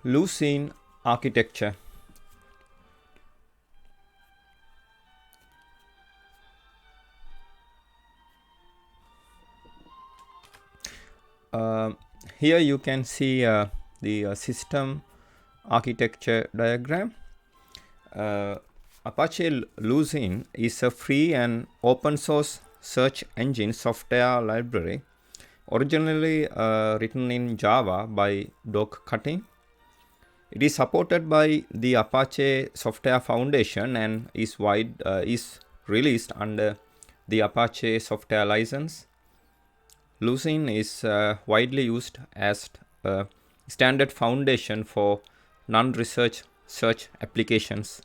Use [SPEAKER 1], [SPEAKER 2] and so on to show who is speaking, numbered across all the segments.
[SPEAKER 1] Lucene Architecture. Here you can see the system architecture diagram. Apache Lucene is a free and open source search engine software library originally written in Java by Doug Cutting. It is supported by the Apache Software Foundation and is released under the Apache software license. Lucene is widely used as a standard foundation for non-research search applications.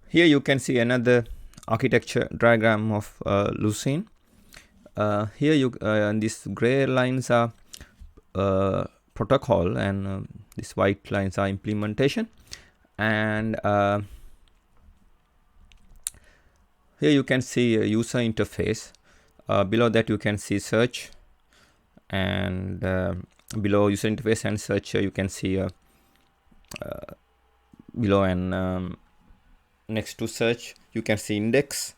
[SPEAKER 1] Here you can see another architecture diagram of Lucene. Here these gray lines are protocol and these white lines are implementation, and here you can see a user interface. Below that you can see search, and below user interface and search you can see below and next to search you can see index,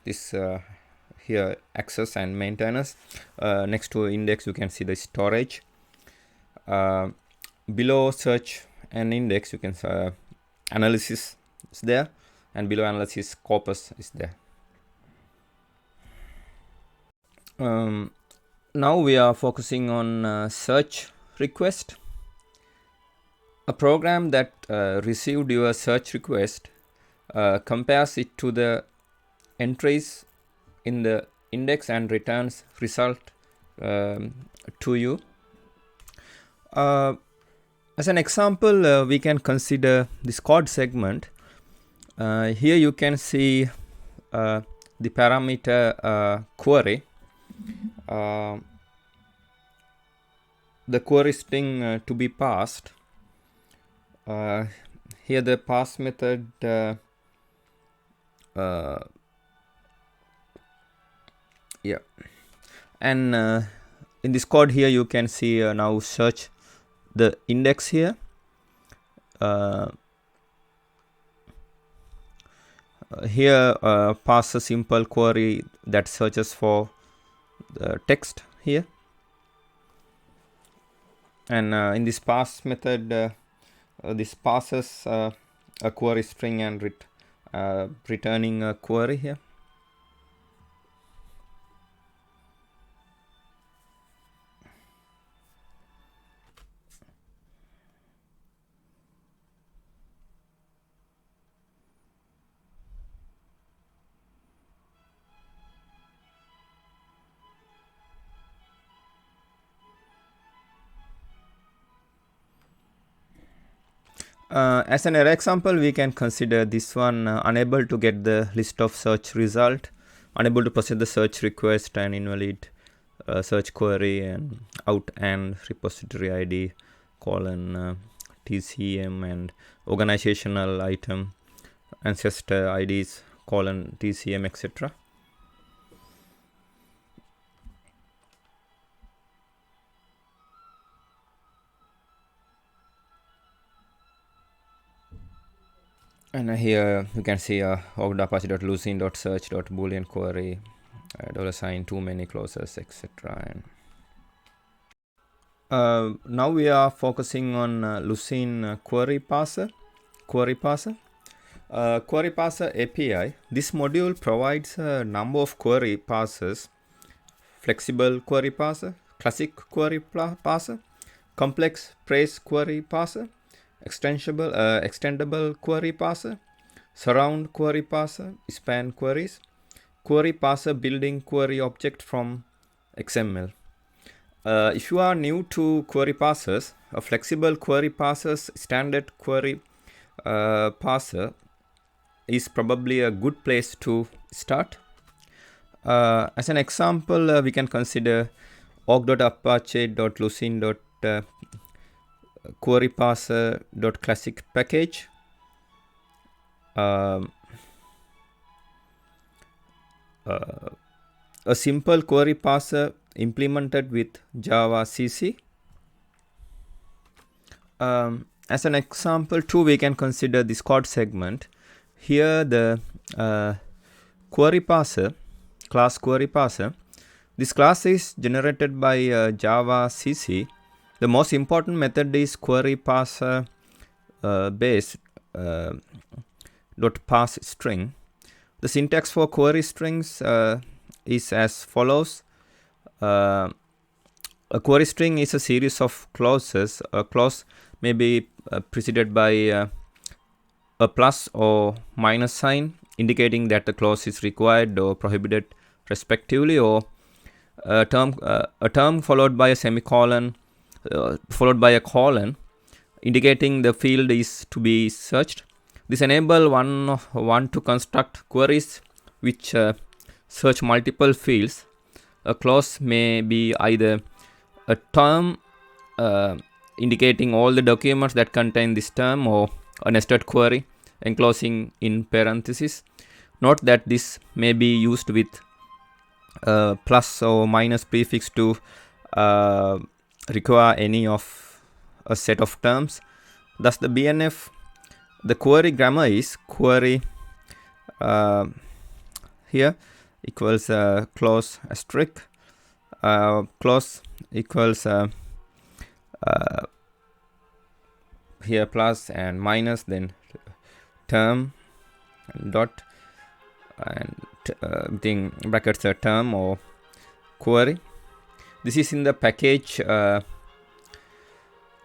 [SPEAKER 1] this here access and maintenance. Next to index you can see the storage. Below search and index you can see analysis is there, and below analysis corpus is there. Now we are focusing on search request. A program that received your search request compares it to the entries in the index and returns result to you. As an example, we can consider this code segment. Here you can see the parameter query. The query string to be passed. Here the pass method and in this code here you can see now search the index here. Here pass a simple query that searches for the text here, and in this pass method this passes a query string and returning a query here. As an example, we can consider this one unable to get the list of search result, unable to process the search request and invalid search query, and out and repository ID colon TCM and organizational item ancestor IDs colon TCM, etc. And here you can see org.apache.lucene.search.boolean query, $, too many clauses, etc. And now we are focusing on Lucene queryParser. queryParser API. This module provides a number of query parsers: flexible query parser, classic query parser, complex phrase query parser, extendable query parser, surround query parser, span queries, query parser building query object from XML. If you are new to query parsers, a flexible query parser's standard query parser is probably a good place to start. As an example, we can consider org.apache.lucene.queryparser.classic package. A simple query parser implemented with Java CC. As an example too, we can consider this code segment. Here the queryParser, class queryParser. This class is generated by Java CC. The most important method is queryParser base dot parse string. The syntax for query strings is as follows. A query string is a series of clauses. A clause may be preceded by a plus or minus sign indicating that the clause is required or prohibited respectively, or a term followed by a semicolon followed by a colon indicating the field is to be searched. This enables one to construct queries which search multiple fields. A clause may be either a term indicating all the documents that contain this term, or a nested query enclosing in parentheses. Note that this may be used with plus or minus prefix to require any of a set of terms. Thus the BNF, the query grammar is query here equals clause asterisk, clause equals here plus and minus, then term dot and thing brackets a term or query. This is in the package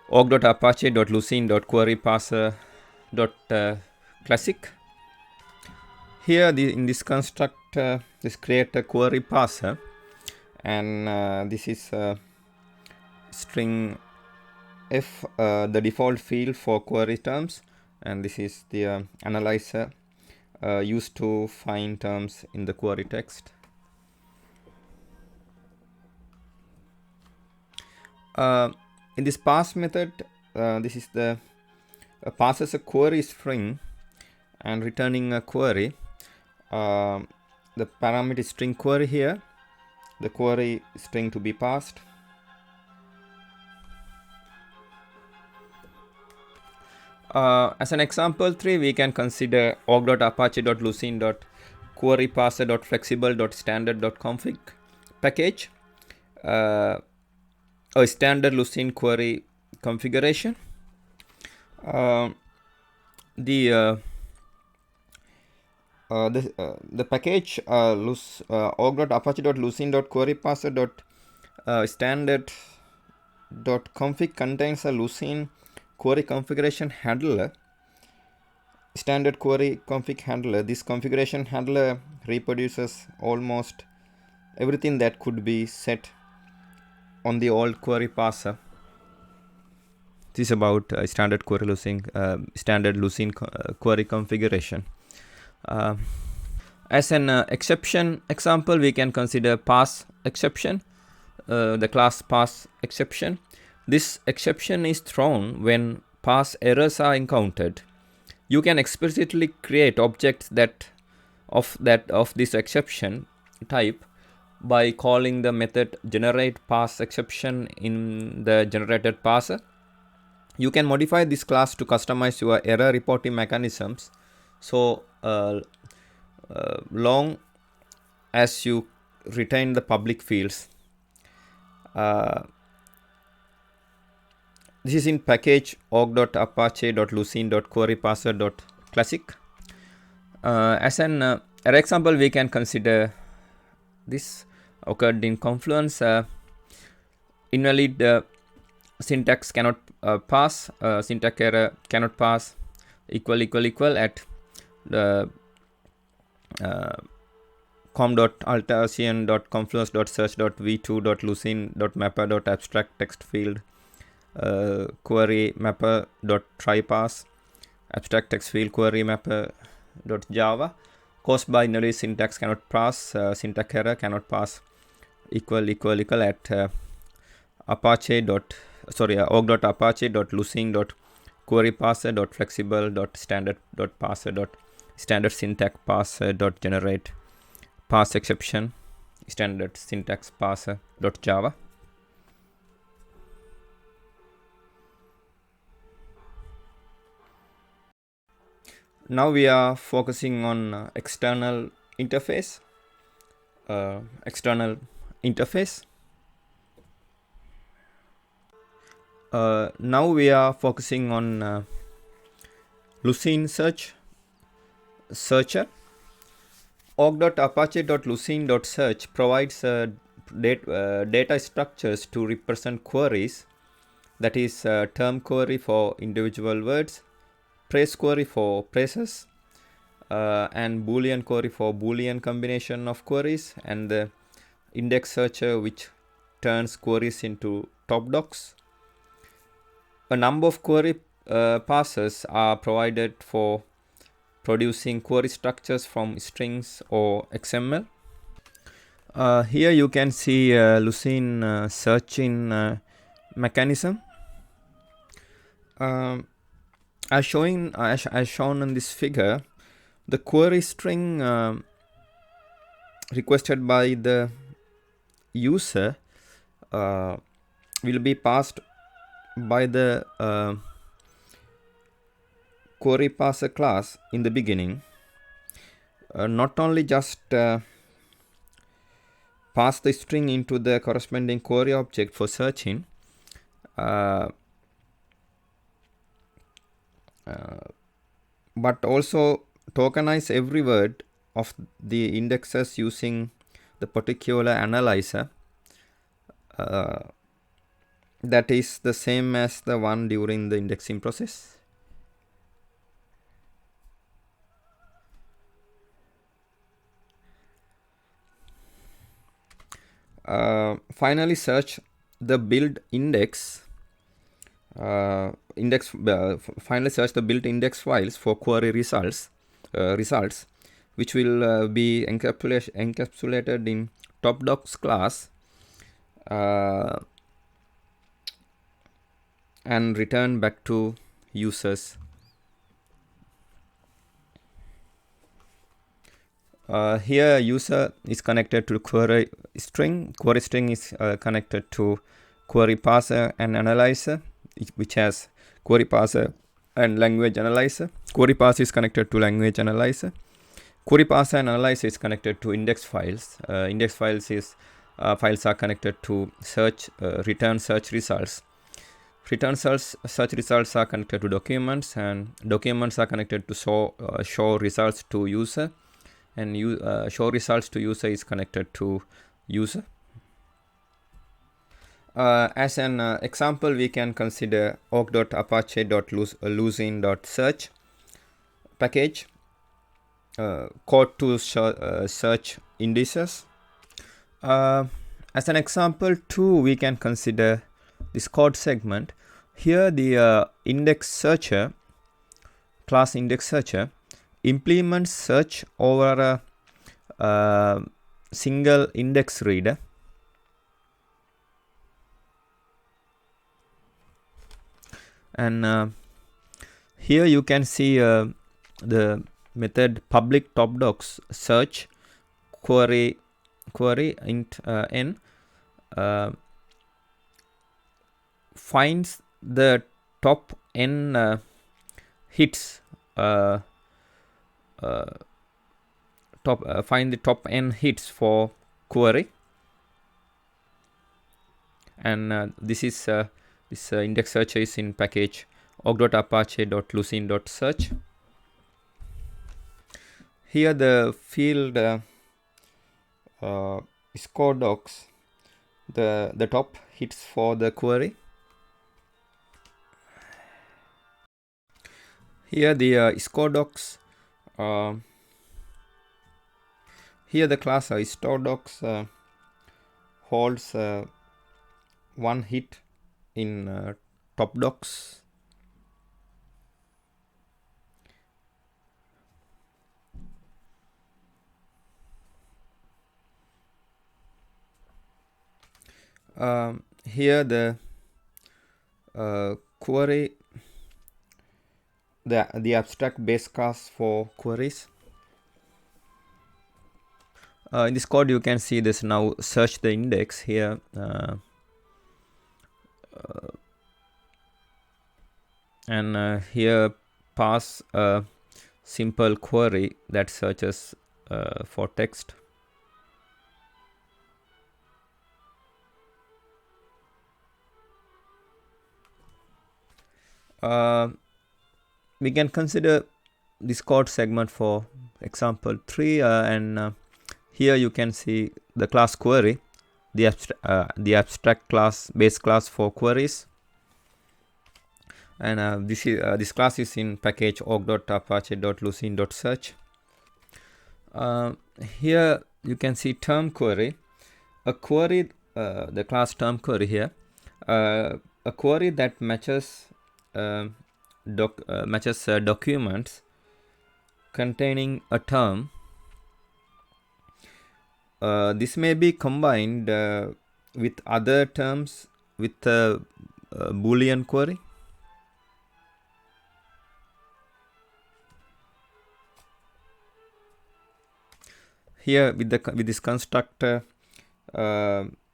[SPEAKER 1] org.apache.lucene.queryparser.classic. Here in this construct, this create a query parser, and this is string f, the default field for query terms, and this is the analyzer used to find terms in the query text. In this parse method, this is the parses a query string and returning a query. The parameter is string query here, the query string to be passed. As an example 3, we can consider org.apache.lucene.queryparser.flexible.standard.config package, a standard Lucene query configuration. The package org.apache.lucene.queryparser.standard.config contains a Lucene query configuration handler, standard query config handler. This configuration handler reproduces almost everything that could be set on the old query parser. This is about standard query Lucene query configuration. As an exception example, we can consider parse exception, the class parse exception. This exception is thrown when parse errors are encountered. You can explicitly create objects of this exception type by calling the method generate parse exception in the generated parser. You can modify this class to customize your error reporting mechanisms, so long as you retain the public fields. This is in package org.apache.lucene.queryparser.classic. As an error example, we can consider this occurred in Confluence. Invalid syntax cannot pass, syntax error cannot pass equal at the com.altasian.confluence.search.v2.lucene.mapper.abstract text field query mapper.tryparse abstract text field query mapper.java caused by invalid syntax cannot pass, syntax error cannot pass equal at org.apache.lucene.queryparser.flexible.standard.parser.standard syntax parser.generate parse exception standard syntax parser.java. Now we are focusing on external interface. Now we are focusing on Lucene searcher. org.apache.lucene.search provides data structures to represent queries, that is term query for individual words, phrase query for phrases, and boolean query for boolean combination of queries, and the index searcher which turns queries into top docs. A number of query parsers are provided for producing query structures from strings or XML. Here you can see Lucene searching mechanism. As shown in this figure, the query string requested by the user will be passed by the queryParser class in the beginning. Not only just pass the string into the corresponding query object for searching, but also tokenize every word of the indexes using the particular analyzer that is the same as the one during the indexing process. Finally, search the build index. Finally, search the build index files for query results, which will be encapsulated in top docs class and return back to users. Here user is connected to query string. Query string is connected to queryParser and analyzer, which has queryParser and language analyzer. queryParser is connected to language analyzer. queryParser and analyzer is connected to index files. Index files are connected to return search results. Return search results are connected to documents, and documents are connected to show results to user, and show results to user is connected to user. As an example, we can consider org.apache.lucene.search package, code to search indices. As an example too, we can consider this code segment. Here the index searcher, class index searcher, implements search over a single index reader. And here you can see the method public top docs search query int n finds the top n hits find the top n hits for query, and this index searcher is in package org.apache.lucene.search. Here the field score docs the top hits for the query. Here the score docs, here the class store docs holds one hit in top docs. Here the query, the abstract base class for queries. In this code you can see this now search the index here. And here pass simple query that searches for text. We can consider this code segment for example 3, and here you can see the class query, the abstract class, base class for queries, and this class is in package org.apache.lucene.search. Here you can see term query, a query, the class term query here, a query that matches documents containing a term. This may be combined with other terms with a Boolean query. Here with this constructor,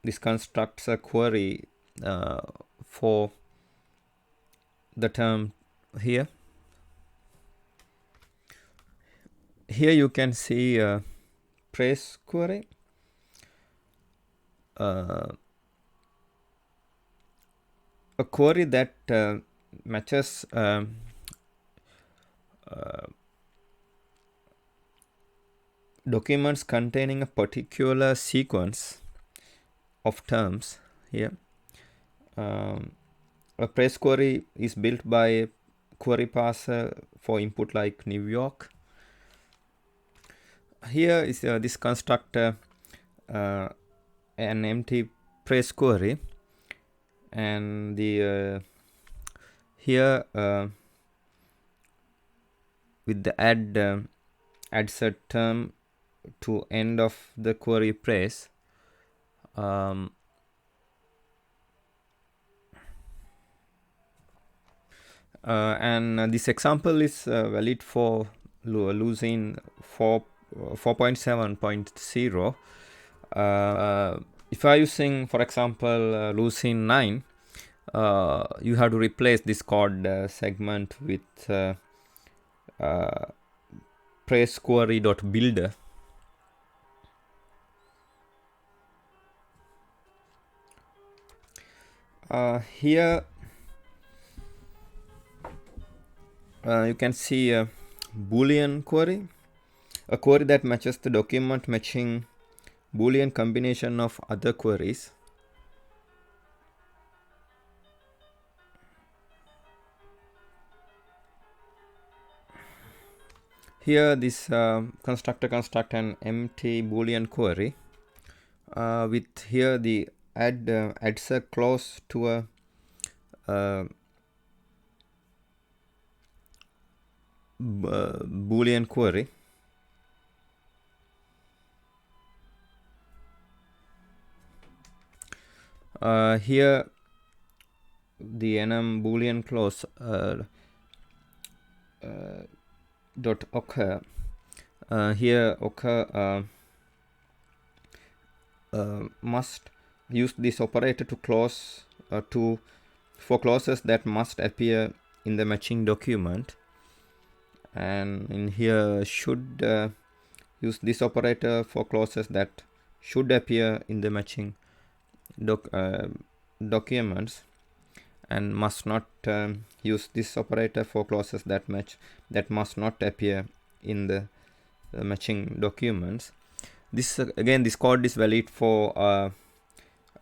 [SPEAKER 1] this constructs a query for the term here. Here you can see praise query. A query that matches documents containing a particular sequence of terms here. A praise query is built by queryParser for input like New York. Here is this constructor, an empty praise query, and the here with the add set term to end of the query praise, and this example is valid for Lucene 4.7.0. If you are using, for example, Lucene 9, you have to replace this code segment with praise query.builder. Here you can see a Boolean query, a query that matches the document matching Boolean combination of other queries. Here this constructor construct an empty Boolean query with here the adds a clause to a Boolean query. Here the enum Boolean clause dot occur. Here occur must use this operator to close for clauses that must appear in the matching document, and in here should use this operator for clauses that should appear in the matching documents, and must not use this operator for clauses that must not appear in the matching documents. This again, this code is valid for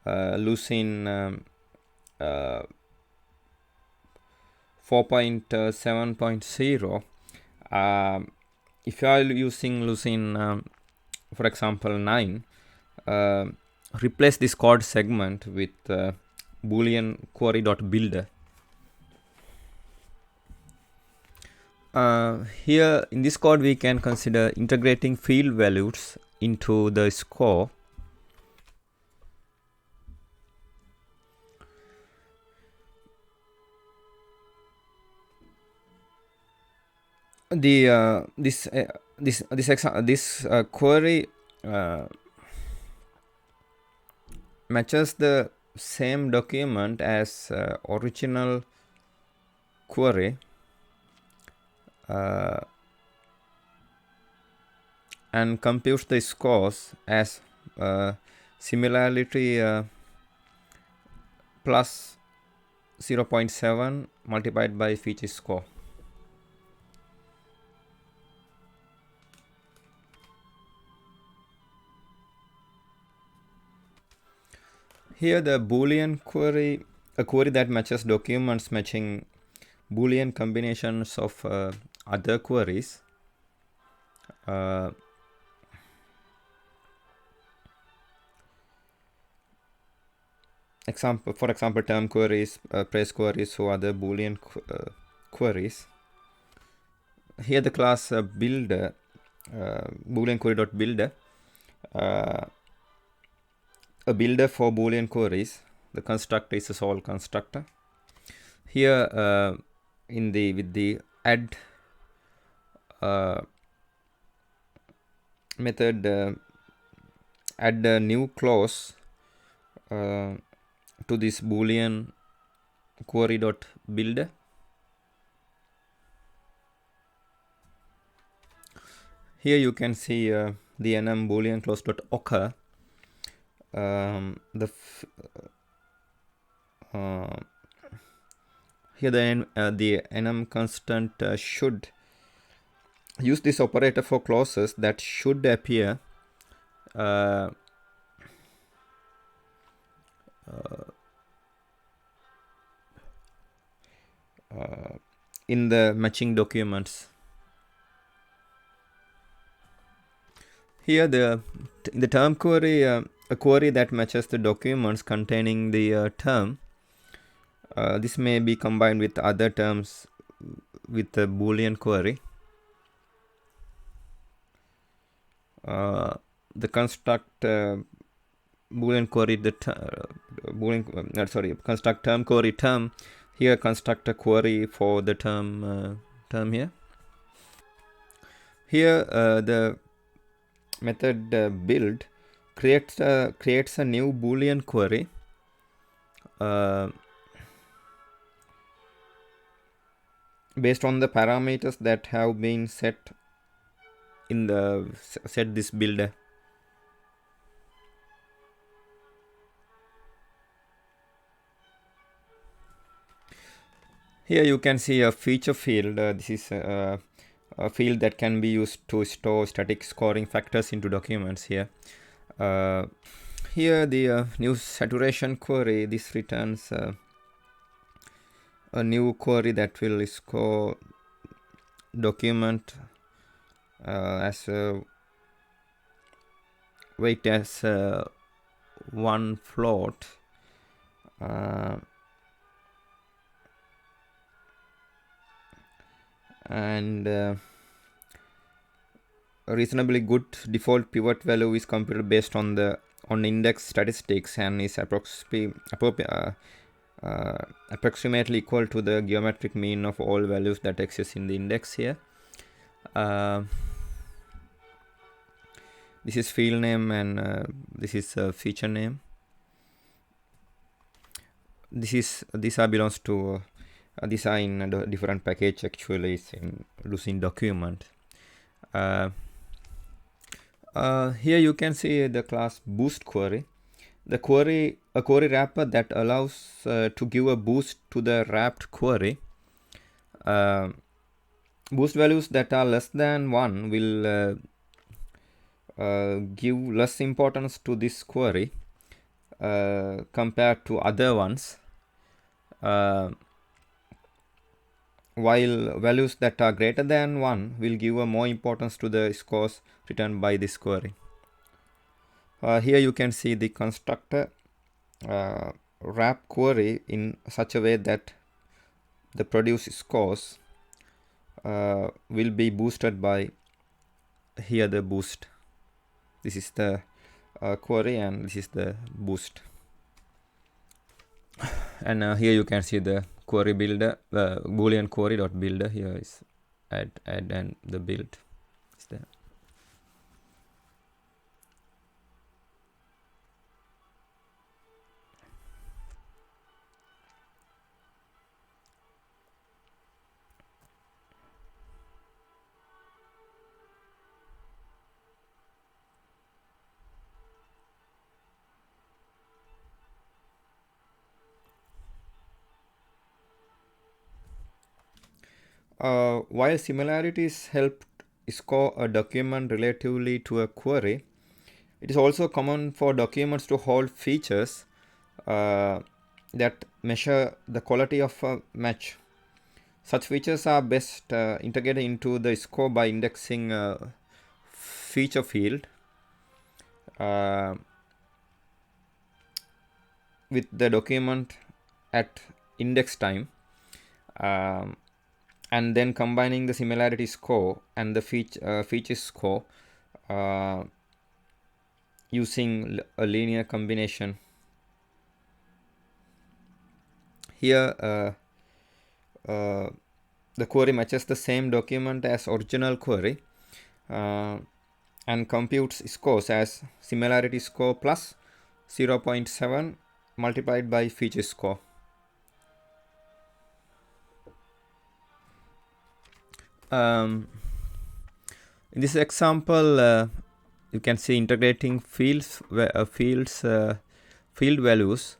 [SPEAKER 1] Lucene 4.7.0. If you are using Lucene for example 9, replace this code segment with Boolean query.builder. Here in this code we can consider integrating field values into the score. This query matches the same document as original query, and computes the scores as similarity plus 0.7 multiplied by feature score. Here the Boolean query, a query that matches documents matching Boolean combinations of other queries. For example, term queries, price queries, or other Boolean queries. Here the class builder, Boolean query.builder, a builder for Boolean queries. The constructor is a solve constructor. Here with the add method, add a new clause to this Boolean query.builder. Here you can see the enum boolean clause.occur. Here the enum constant should use this operator for clauses that should appear in the matching documents. Here the term query, a query that matches the documents containing the term. This may be combined with other terms with a Boolean query. The construct Boolean query construct term query term. Here construct a query for the term here. Here the method build creates a new Boolean query based on the parameters that have been set in the this builder. Here you can see a feature field. This is a field that can be used to store static scoring factors into documents here. Here the new saturation query, this returns a new query that will score document as weight as one float. And a reasonably good default pivot value is computed based on index statistics and is approximately equal to the geometric mean of all values that exist in the index here. This is field name and this is feature name. These belongs to these are in a different package. Actually, it's in Lucene document. Here you can see the class boost query. A query wrapper that allows to give a boost to the wrapped query. Boost values that are less than 1 will give less importance to this query compared to other ones, while values that are greater than 1 will give a more importance to the scores returned by this query. Here you can see the constructor wrap query in such a way that the produced scores will be boosted by here the boost. This is the query and this is the boost. And here you can see the query builder, Boolean query.builder. Here is add and the build is there. While similarities help score a document relatively to a query, it is also common for documents to hold features that measure the quality of a match. Such features are best integrated into the score by indexing a feature field with the document at index time, and then combining the similarity score and the feature score using a linear combination. Here the query matches the same document as original query and computes scores as similarity score plus 0.7 multiplied by feature score. In this example, you can see integrating field values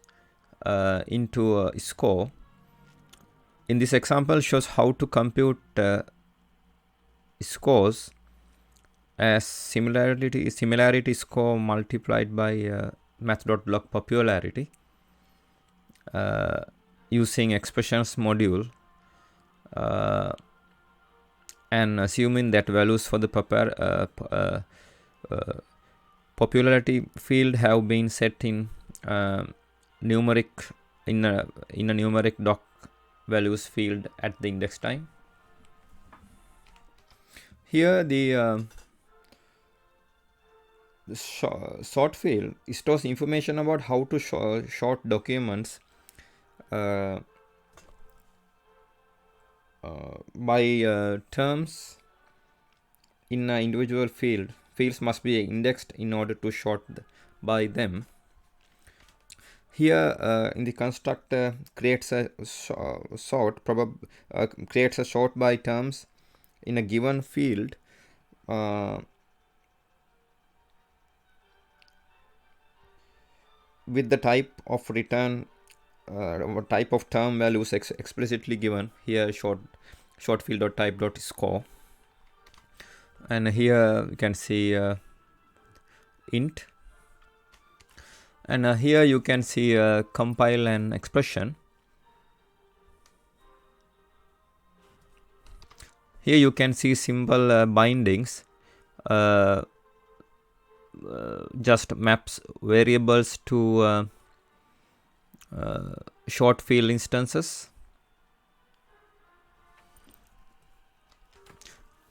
[SPEAKER 1] into a score. In this example, shows how to compute scores as similarity score multiplied by math.log popularity using expressions module and assuming that values for the popularity field have been set in numeric in a numeric doc values field at the index time. Here the sort field stores information about how to sort documents by terms in an individual field. Fields must be indexed in order to sort by them. Here in the constructor creates a sort by terms in a given field with the type of return type of term values explicitly given. Here short field dot type dot score, and here you can see int, and here you can see compile an expression. Here you can see symbol bindings just maps variables to short field instances.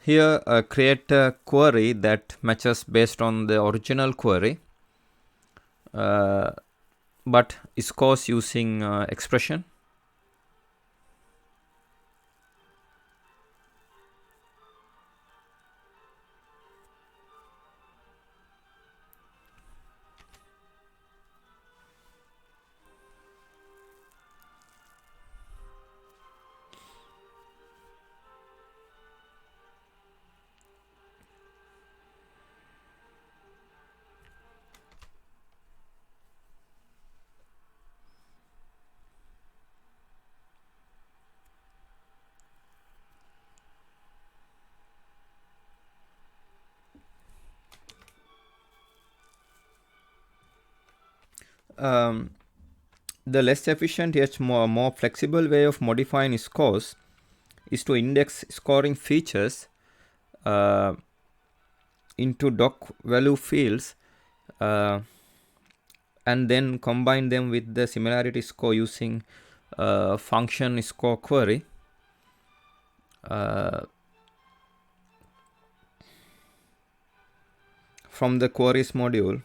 [SPEAKER 1] Here create a query that matches based on the original query but scores using expression. The less efficient yet more flexible way of modifying scores is to index scoring features into doc value fields and then combine them with the similarity score using function score query. From the queries module.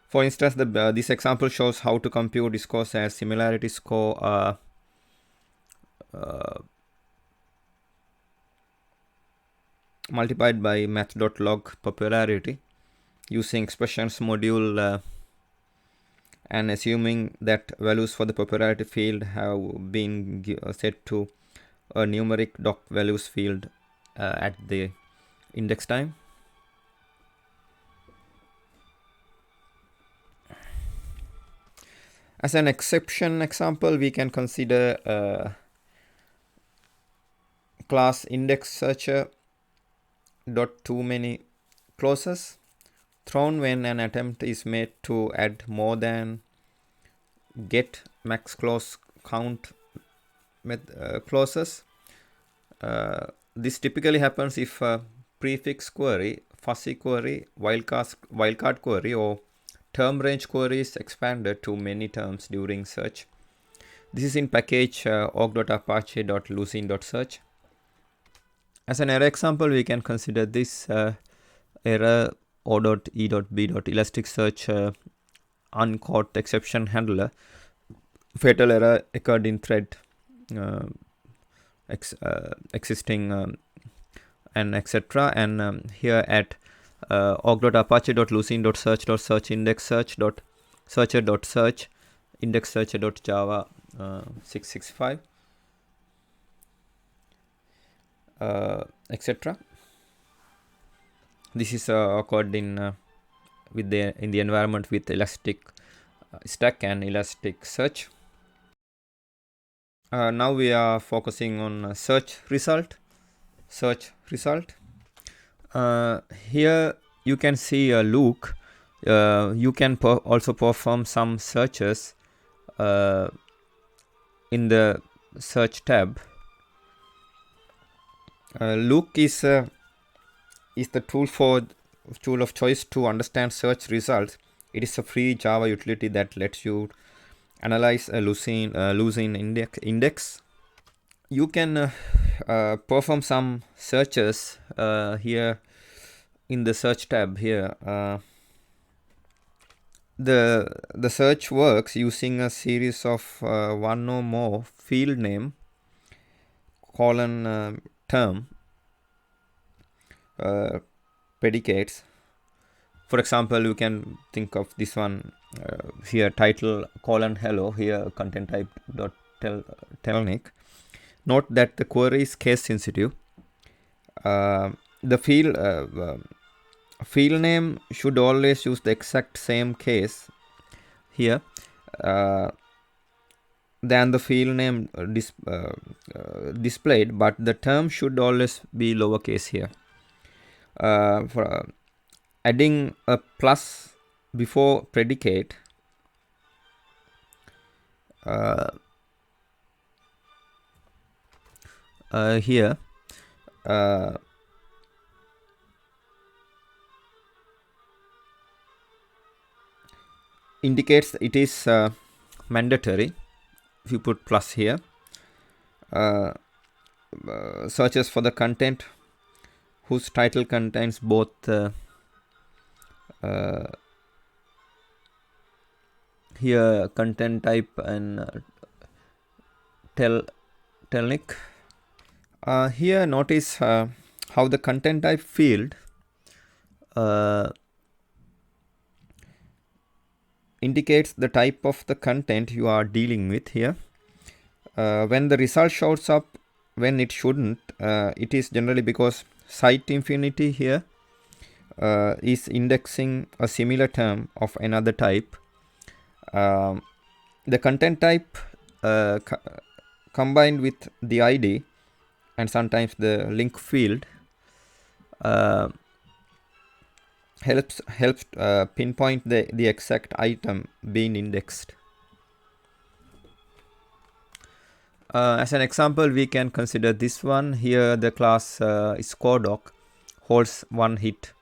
[SPEAKER 1] For instance, this example shows how to compute scores as similarity score multiplied by math.log popularity using expressions module and assuming that values for the popularity field have been set to a numeric doc values field at the index time. As an exception example, we can consider class index searcher dot too many clauses thrown when an attempt is made to add more than get max clause count clauses. This typically happens if a prefix query, fuzzy query, wildcard query, or term range query is expanded to many terms during search. This is in package org.apache.lucene.search. As an error example, we can consider this error o.e.b.elasticsearch uncaught exception handler. Fatal error occurred in thread existing and etc. And here at org.apache.lucene.search.search index search.searcher.search index searcher.java 665 etc. This is occurred in the environment with Elastic Stack and Elasticsearch. Now we are focusing on search result. Here you can see a look. You can also perform some searches in the search tab. Look is the tool of choice to understand search results. It is a free Java utility that lets you analyze a Lucene index. You can perform some searches here in the search tab here. The search works using a series of one or more field name term predicates. For example, you can think of this one here, title :hello, here content type telnik. Note that the query is case sensitive. The field name should always use the exact same case here than the field name displayed, but the term should always be lowercase here. For adding a plus before predicate here indicates it is mandatory. If you put plus here, searches for the content whose title contains both here content type and telnik. Here notice how the content type field indicates the type of the content you are dealing with here. When the result shows up when it shouldn't, it is generally because site infinity here is indexing a similar term of another type. The content type combined with the ID and sometimes the link field helps pinpoint the exact item being indexed. As an example, we can consider this one here. The class is scoredoc, holds one hit.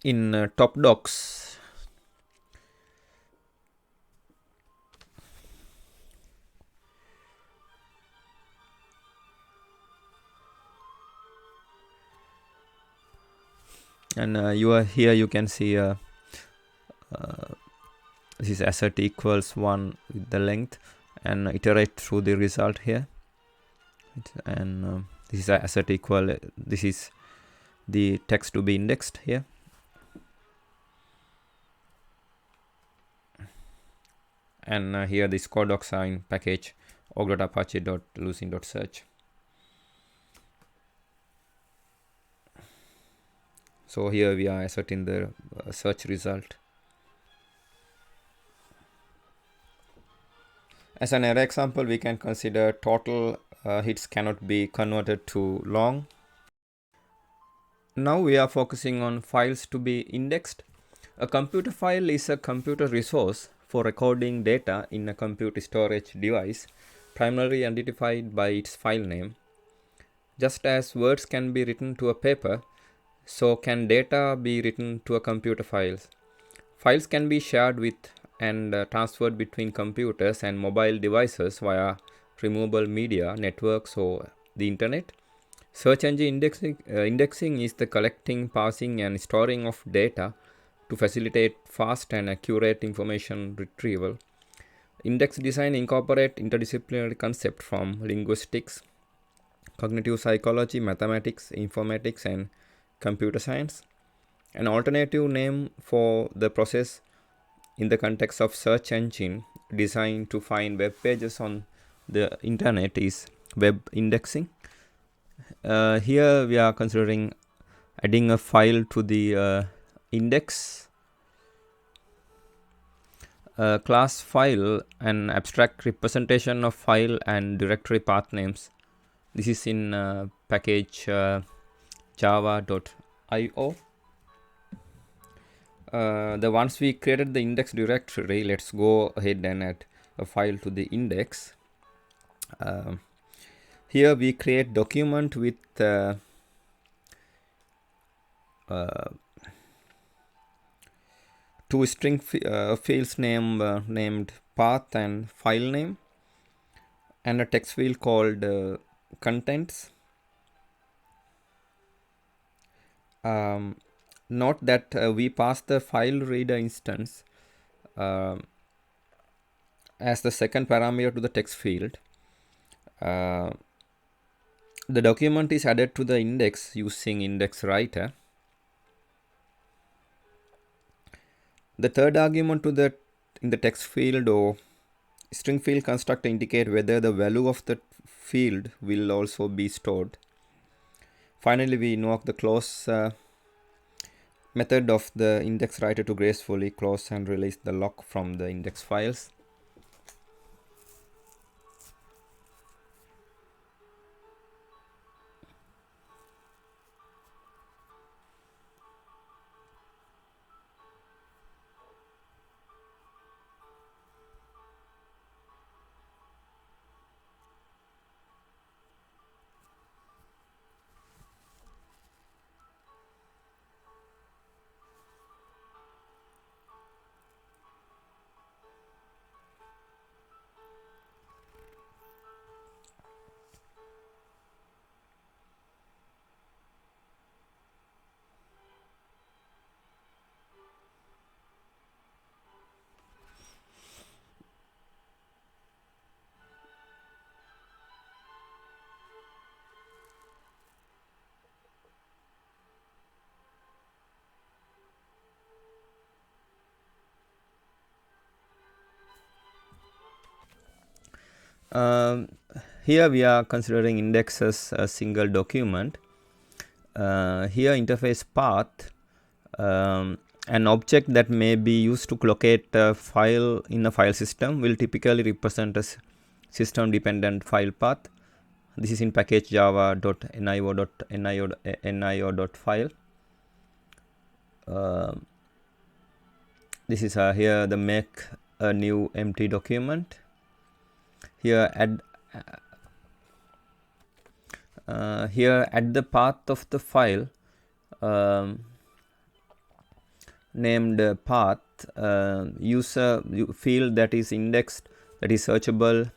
[SPEAKER 1] In top docs, and here you can see this is asset equals 1 with the length, and iterate through the result here, and this is asset equal, this is the text to be indexed here, and here the score docs are in package org.apache.lucene.search. So here we are asserting the search result. As an error example, we can consider total hits cannot be converted to long. Now we are focusing on files to be indexed. A computer file is a computer resource for recording data in a computer storage device, primarily identified by its file name. Just as words can be written to a paper, so can data be written to a computer files. Files can be shared with and transferred between computers and mobile devices via removable media networks or the internet. Search engine indexing is the collecting, parsing, and storing of data to facilitate fast and accurate information retrieval. Index design incorporates interdisciplinary concepts from linguistics, cognitive psychology, mathematics, informatics, and computer science. An alternative name for the process in the context of search engine designed to find web pages on the internet is web indexing. Here we are considering adding a file to the index class file, an abstract representation of file and directory path names. This is in package java.io. Once we created the index directory, let's go ahead and add a file to the index. Here we create document with two string fields named path and file name, and a text field called contents. Note that we pass the file reader instance as the second parameter to the text field. The document is added to the index using index writer. The third argument in the text field or string field constructor indicate whether the value of the field will also be stored. Finally, we invoke the close method of the index writer to gracefully close and release the lock from the index files. Here we are considering index as a single document. Here interface path, an object that may be used to locate a file in a file system, will typically represent a system dependent file path. This is in package java.nio.file. This is here the make a new empty document. Here add the path of the file named path, use a field that is indexed, that is searchable,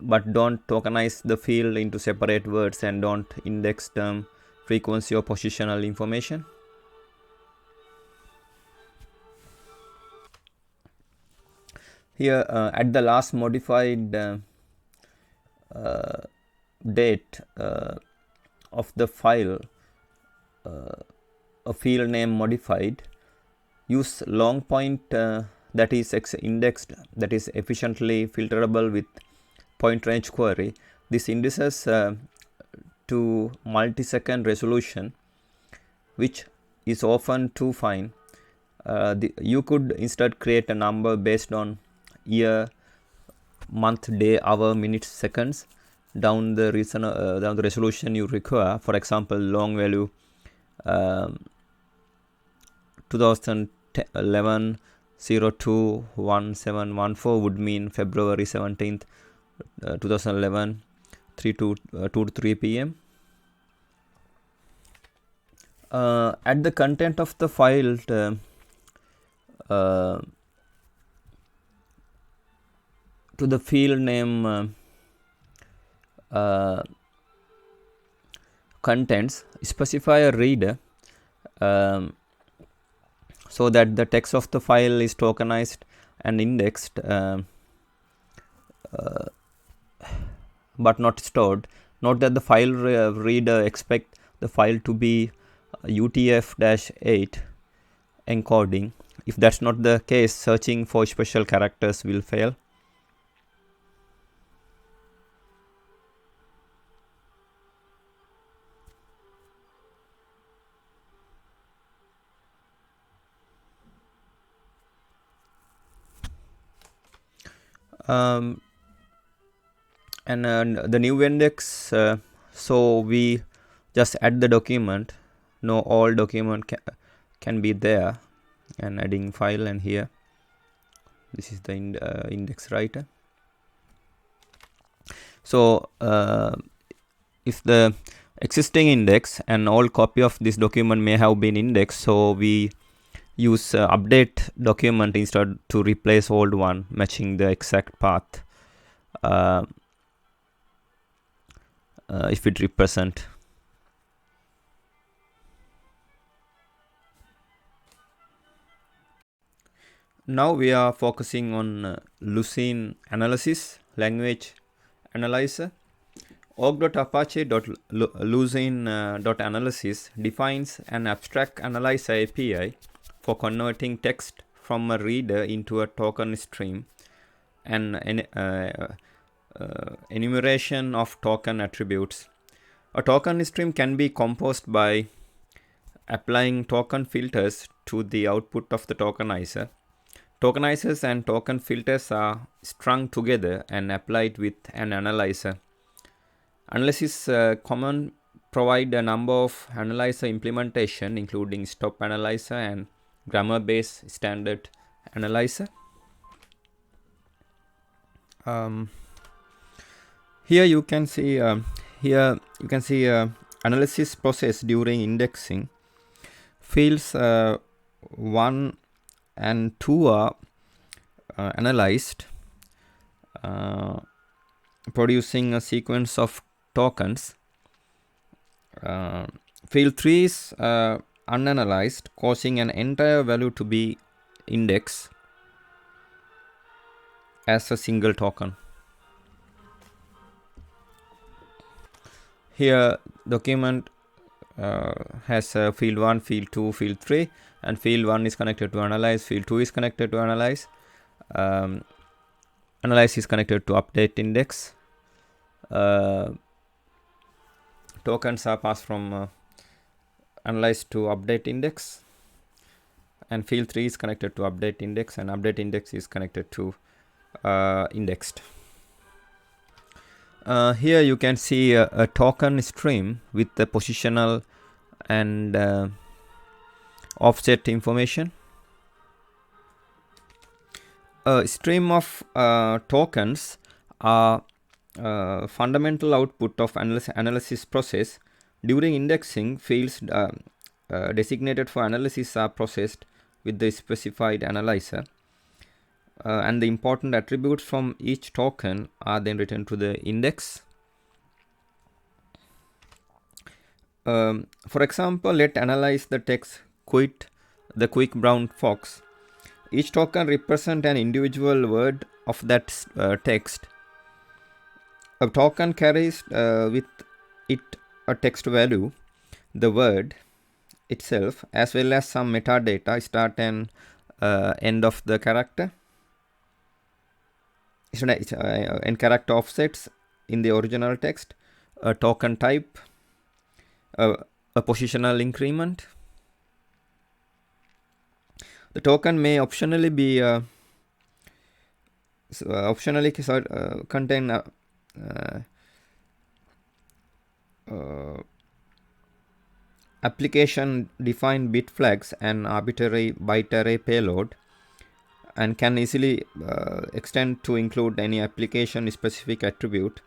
[SPEAKER 1] but don't tokenize the field into separate words and don't index term, frequency or positional information. Here at the last modified date of the file, a field name modified, use long point that is indexed, that is efficiently filterable with point range query. This indices to multi-second resolution, which is often too fine. You could instead create a number based on year, month, day, hour, minutes, seconds down the resolution you require. For example, long value 2011 021714 would mean February 17th 2011 2 to 3 p.m. Add the content of the file to the field name contents. Specify a reader so that the text of the file is tokenized and indexed but not stored. Note that the file reader expect the file to be UTF-8 encoding. If that's not the case, searching for special characters will fail. And the new index, so we just add the document. No, all document can be there, and adding file, and here this is the index writer. So if the existing index and all copy of this document may have been indexed, so we use update document instead to replace old one, matching the exact path if it represent. Now we are focusing on Lucene analysis language analyzer. org.apache.lucene.analysis defines an abstract analyzer API for converting text from a reader into a token stream and enumeration of token attributes. A token stream can be composed by applying token filters to the output of the tokenizer. Tokenizers and token filters are strung together and applied with an analyzer. Analysis common provide a number of analyzer implementation, including stop analyzer and grammar-based standard analyzer. Here you can see analysis process during indexing. Fields 1 and 2 are analyzed, producing a sequence of tokens. Field 3 is unanalyzed, causing an entire value to be indexed as a single token. Here document has field 1, field 2, field 3, and field 1 is connected to analyze, field 2 is connected to analyze, analyze is connected to update index. Tokens are passed from analyze to update index, and field 3 is connected to update index, and update index is connected to indexed. Here you can see a token stream with the positional and offset information. A stream of tokens are fundamental output of analysis process. During indexing, fields designated for analysis are processed with the specified analyzer, and the important attributes from each token are then written to the index. For example, let analyze the text quit the quick brown fox. Each token represents an individual word of that text. A token carries with it a text value, the word itself, as well as some metadata, start and end of the character, and character offsets in the original text, a token type, a positional increment. The token may optionally be contain application defined bit flags and arbitrary byte array payload, and can easily extend to include any application specific attribute.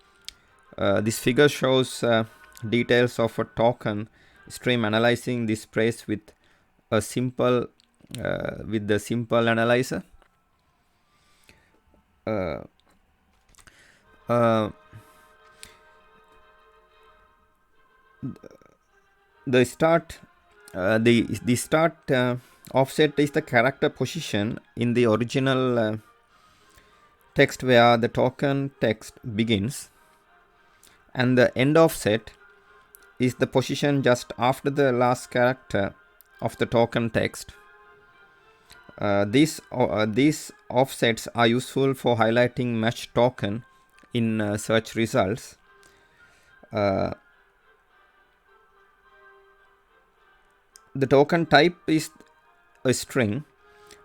[SPEAKER 1] This figure shows details of a token stream analyzing this trace with the simple analyzer. The start offset is the character position in the original text where the token text begins, and the end offset is the position just after the last character of the token text. These offsets are useful for highlighting matched token in search results. The token type is a string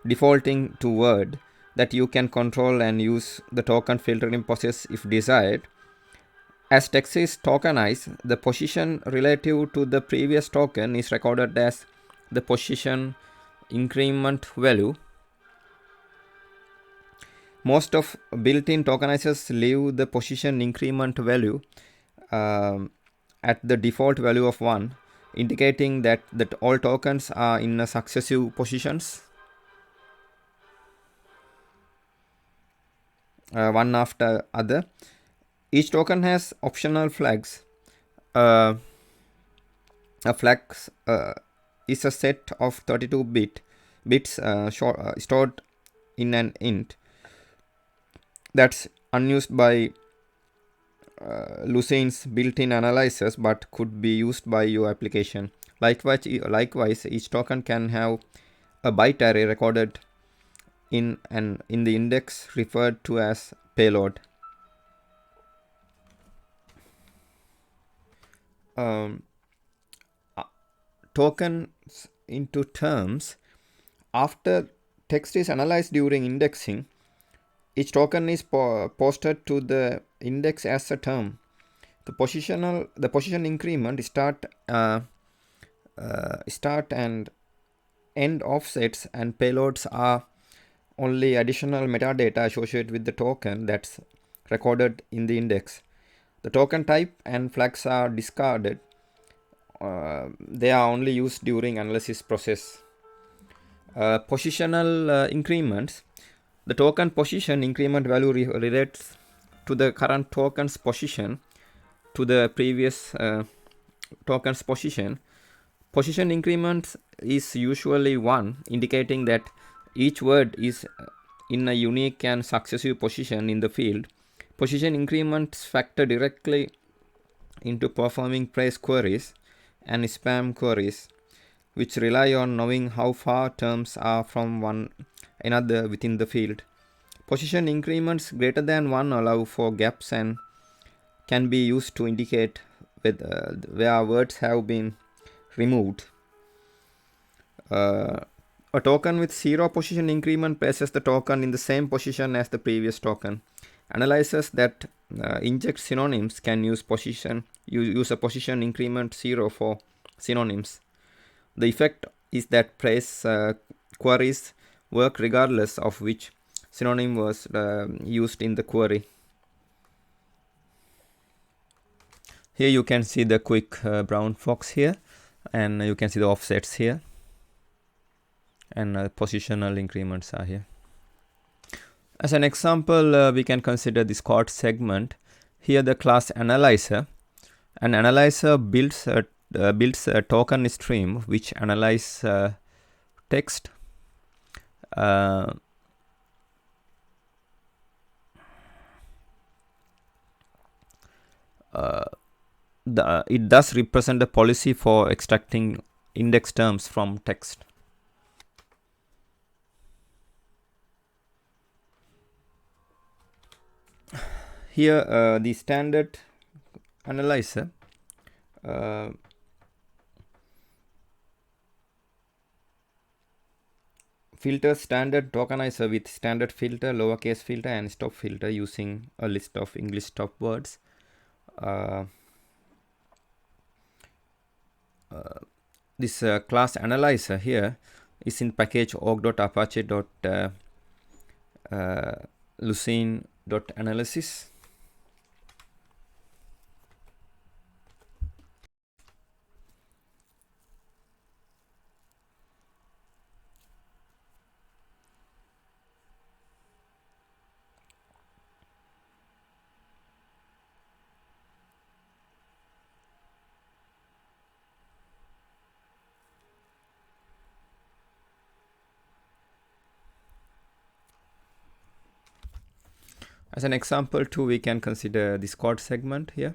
[SPEAKER 1] defaulting to word that you can control and use the token filtering process if desired. As text is tokenized, the position relative to the previous token is recorded as the position increment value. Most of built-in tokenizers leave the position increment value at the default value of 1, indicating that all tokens are in successive positions, one after other. Each token has optional flags. A flags is a set of 32 bits stored in an int that's unused by Lucene's built-in analyzers but could be used by your application. Likewise, each token can have a byte array recorded in the index referred to as payload. Tokens into terms. After text is analyzed during indexing, each token is posted to the index as a term. The position increment start and end offsets and payloads are only additional metadata associated with the token that's recorded in the index. The token type and flags are discarded. They are only used during analysis process. Positional increments. The token position increment value relates to the current token's position to the previous token's position. Position increment is usually 1, indicating that each word is in a unique and successive position in the field. Position increments factor directly into performing praise queries and spam queries, which rely on knowing how far terms are from one another within the field. Position increments greater than 1 allow for gaps and can be used to indicate where words have been removed. A token with 0 position increment places the token in the same position as the previous token. Analyzers that inject synonyms can use a position increment 0 for synonyms. The effect is that praise queries work regardless of which synonym was used in the query. Here you can see the quick brown fox here, and you can see the offsets here, and positional increments are here. As an example, we can consider this chord segment. Here the class analyzer. An analyzer builds a token stream which analyzes text. It does represent a policy for extracting index terms from text. Here the standard analyzer filter standard tokenizer with standard filter, lowercase filter, and stop filter using a list of English stop words. This class analyzer here is in package org.apache.lucene.analysis. As an example too, we can consider this code segment here.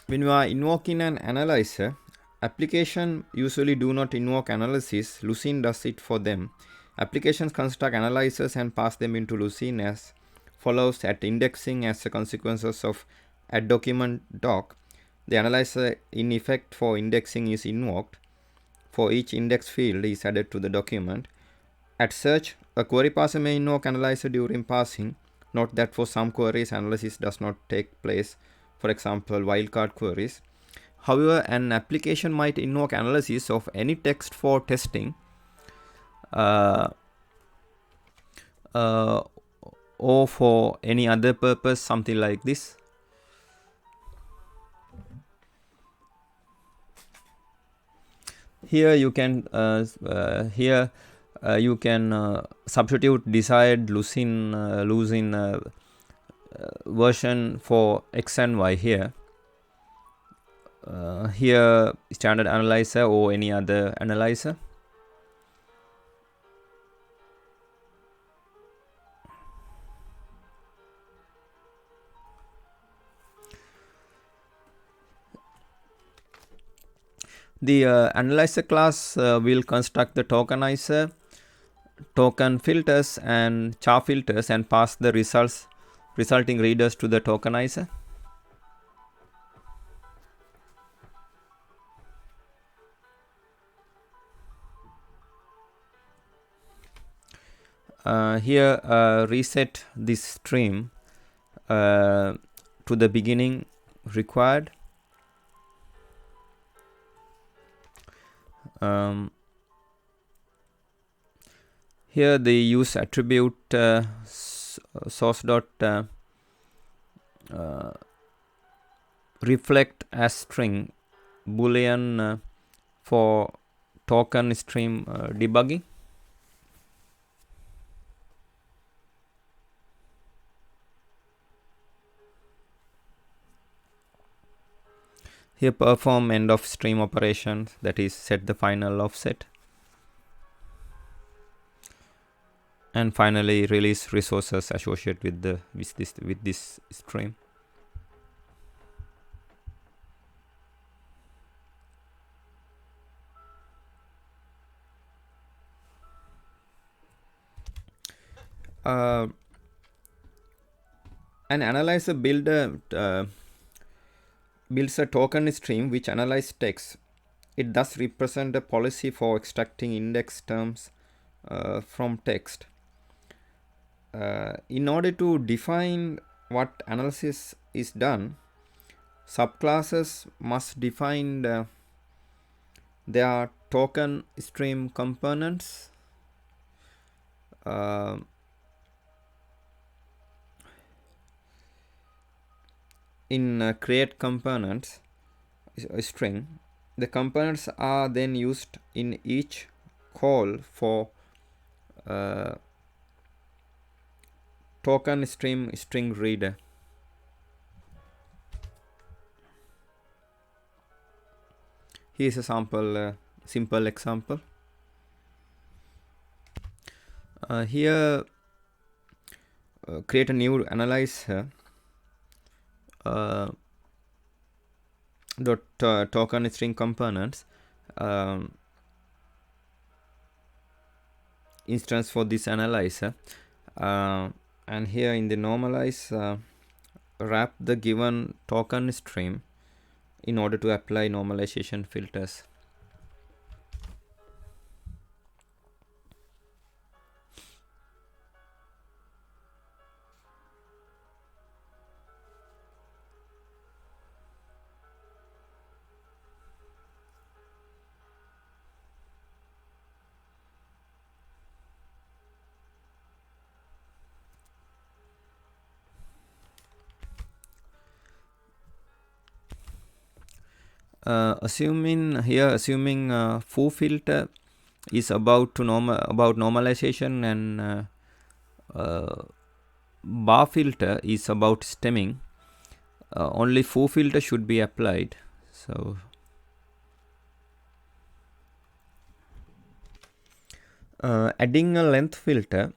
[SPEAKER 1] When we are invoking an analyzer, application usually do not invoke analysis. Lucene does it for them. Applications construct analyzers and pass them into Lucene as follows. At indexing as a consequences of add document doc, the analyzer in effect for indexing is invoked. For each index field is added to the document. At search, a query parser may invoke analyzer during parsing. Note that for some queries, analysis does not take place. For example, wildcard queries. However, an application might invoke analysis of any text for testing, or for any other purpose, something like this. Here you can substitute desired Lucene version for X and Y here. Here standard analyzer or any other analyzer. The analyzer class will construct the tokenizer, token filters, and char filters and pass the resulting readers to the tokenizer. Here reset this stream to the beginning required. Here they use attribute source dot reflect as string boolean for token stream debugging. Here perform end of stream operations, that is set the final offset. And finally release resources associated with this stream. An analyzer builds a token stream which analyzes text. It thus represents a policy for extracting index terms from text. In order to define what analysis is done, subclasses must define their token stream components. In create components string, the components are then used in each call for token stream string reader. Here is a simple example. Here create a new analyzer token string components instance for this analyzer, and here in the normalize, wrap the given token stream in order to apply normalization filters. Assuming foo filter is about normalization, and bar filter is about stemming, only foo filter should be applied. So adding a length filter,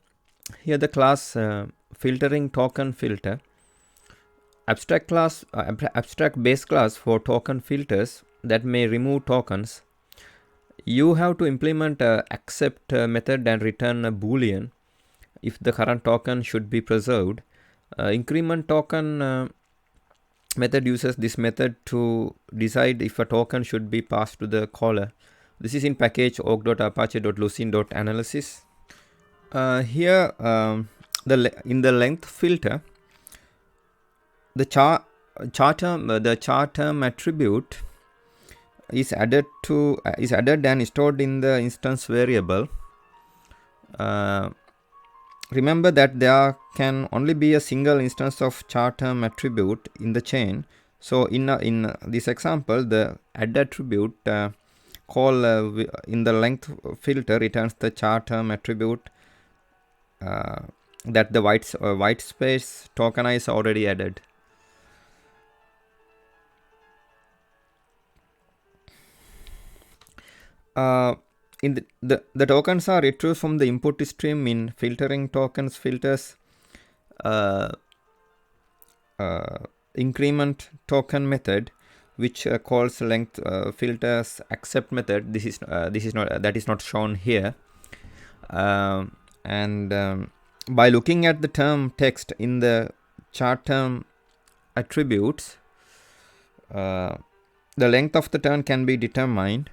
[SPEAKER 1] here the class filtering token filter, abstract base class for token filters that may remove tokens. You have to implement a accept method and return a boolean if the current token should be preserved. Increment token method uses this method to decide if a token should be passed to the caller. This is in package org.apache.lucene.analysis. Here in the length filter, the char term attribute is added and stored in the instance variable. Remember that there can only be a single instance of char term attribute in the chain. So in this example, the add attribute call in the length filter returns the char term attribute that the white space tokenize already added. In the tokens are retrieved from the input stream in filtering tokens filters increment token method, which calls length filters accept method. That is not shown here. And by looking at the term text in the char term attributes, the length of the turn can be determined,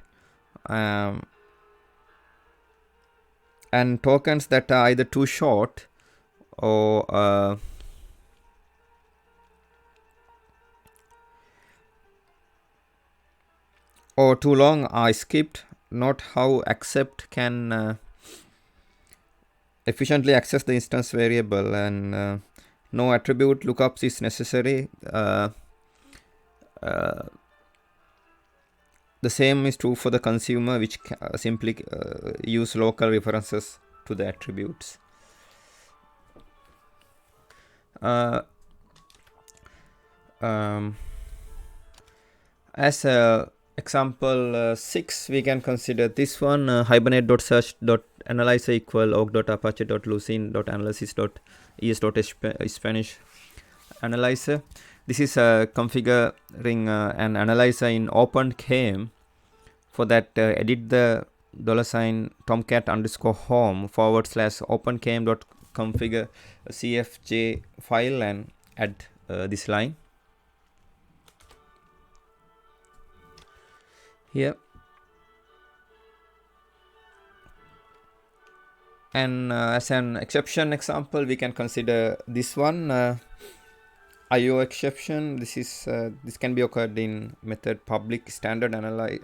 [SPEAKER 1] and tokens that are either too short or too long are skipped. Note how accept can efficiently access the instance variable, and no attribute lookups is necessary. The same is true for the consumer, which simply use local references to the attributes. As example 6, we can consider this one, hibernate.search.analyzer equal org.apache.lucene.analysis.es.spanish analyzer. This is configuring an analyzer in OpenKM. For that, edit the $tomcat _ home /openkm.configure cfj file and add this line here. And as an exception example, we can consider this one, IO exception. This can be occurred in method public standard analyze.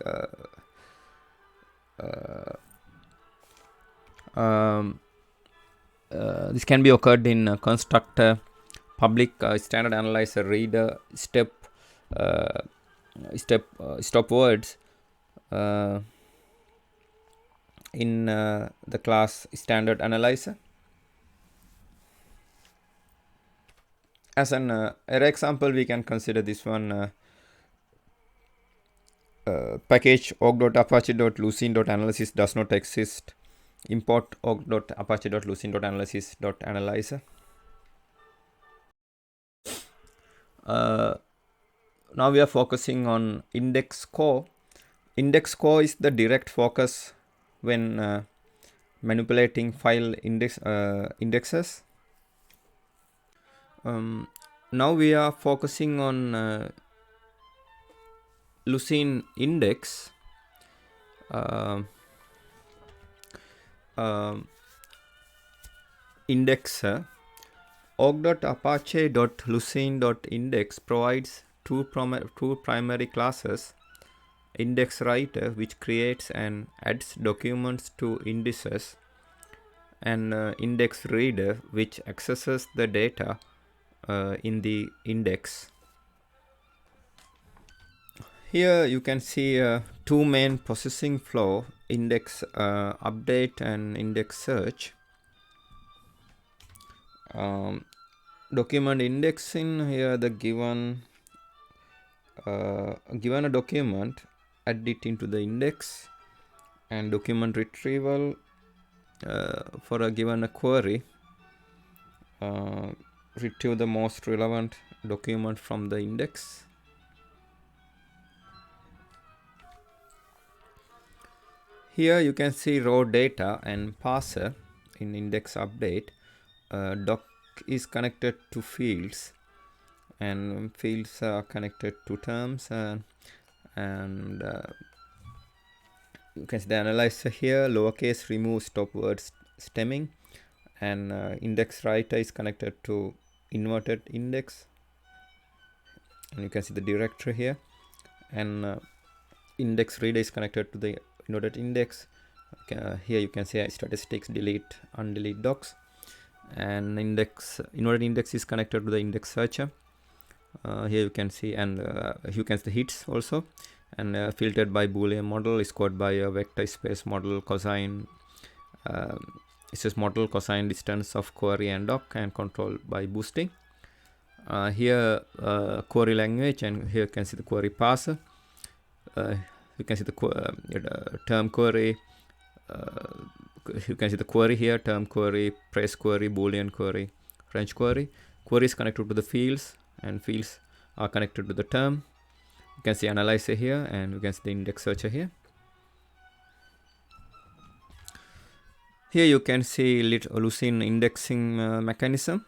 [SPEAKER 1] This can be occurred in constructor public standard analyzer reader step stop words in the class standard analyzer. As an array example, we can consider this one, package org.apache.lucene.analysis does not exist. Import org.apache.lucene.analysis.analyzer. Now we are focusing on index core. Index core is the direct focus when manipulating file indexes. Now we are focusing on Lucene index. Indexer. org.apache.lucene.index provides two primary classes: index writer, which creates and adds documents to indices, and index reader, which accesses the data in the index. Here you can see two main processing flow: index update and index search. Document indexing, here the given a document, add it into the index, and document retrieval for a given query, retrieve the most relevant document from the index. Here you can see raw data and parser in index update. Doc is connected to fields, and fields are connected to terms, and you can see the analyzer here. Lowercase removes stop words stemming, and index writer is connected to inverted index, and you can see the directory here, and index reader is connected to the inverted index. Here you can see statistics, delete, undelete docs, and inverted index is connected to the index searcher. Here you can see, and you can see the hits also, and filtered by Boolean model, scored by a vector space model, cosine it's just model, cosine distance of query and doc, and controlled by boosting. Here query language, and here you can see the queryParser. You can see the term query. You can see the query here: term query, price query, Boolean query, range query. Query is connected to the fields, and fields are connected to the term. You can see analyzer here, and you can see the index searcher here. Here you can see Lucene indexing mechanism.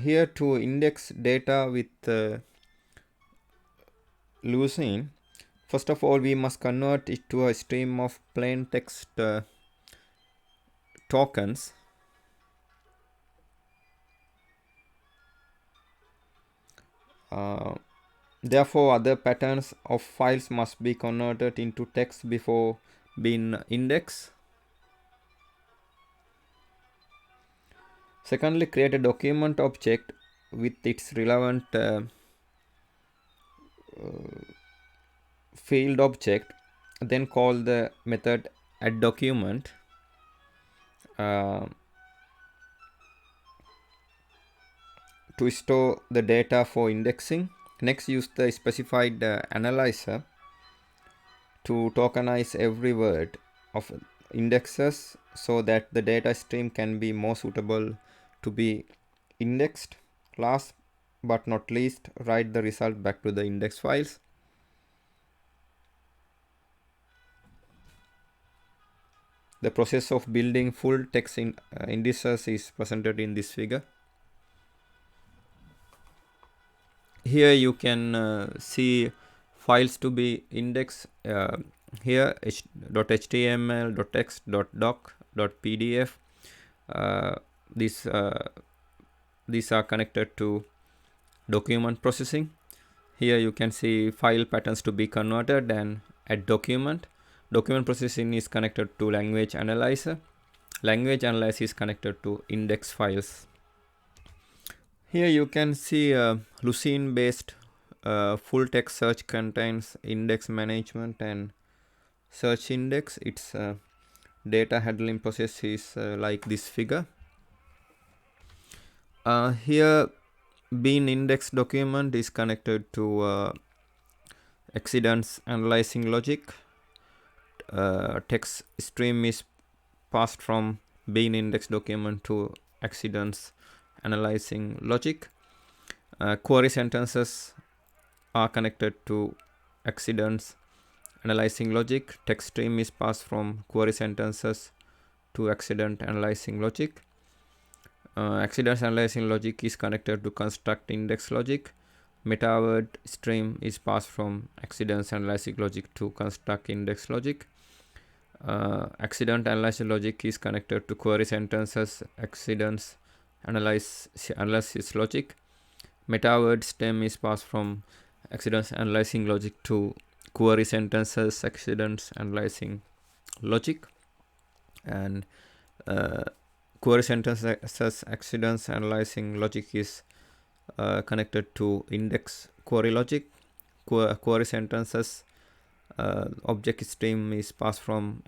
[SPEAKER 1] Here to index data with Lucene, first of all we must convert it to a stream of plain text tokens. Therefore, other patterns of files must be converted into text before being indexed. Secondly, create a document object with its relevant field object, then call the method addDocument. To store the data for indexing. Next, use the specified analyzer to tokenize every word of indexes so that the data stream can be more suitable to be indexed. Last but not least, write the result back to the index files. The process of building full text indices is presented in this figure. Here you can see files to be indexed. Here .html, .text, .doc, .pdf. These are connected to document processing. Here you can see file patterns to be converted and addDocument. Document processing is connected to language analyzer. Language analyzer is connected to index files. Here you can see Lucene based full text search contains index management and search index. Its data handling process is like this figure. Here being index document is connected to exceedance analyzing logic. Text stream is passed from being index document to exceedance analyzing logic. Query sentences are connected to accidents analyzing logic. Text stream is passed from query sentences to accident analyzing logic. Accidents analyzing logic is connected to construct index logic. Meta word stream is passed from accidents analyzing logic to construct index logic. Accident analyzing logic is connected to query sentences accidents analysis logic. Meta word stem is passed from accidents analyzing logic to query sentences accidents analyzing logic. And query sentences accidents analyzing logic is connected to index query logic. Query sentences object stream is passed from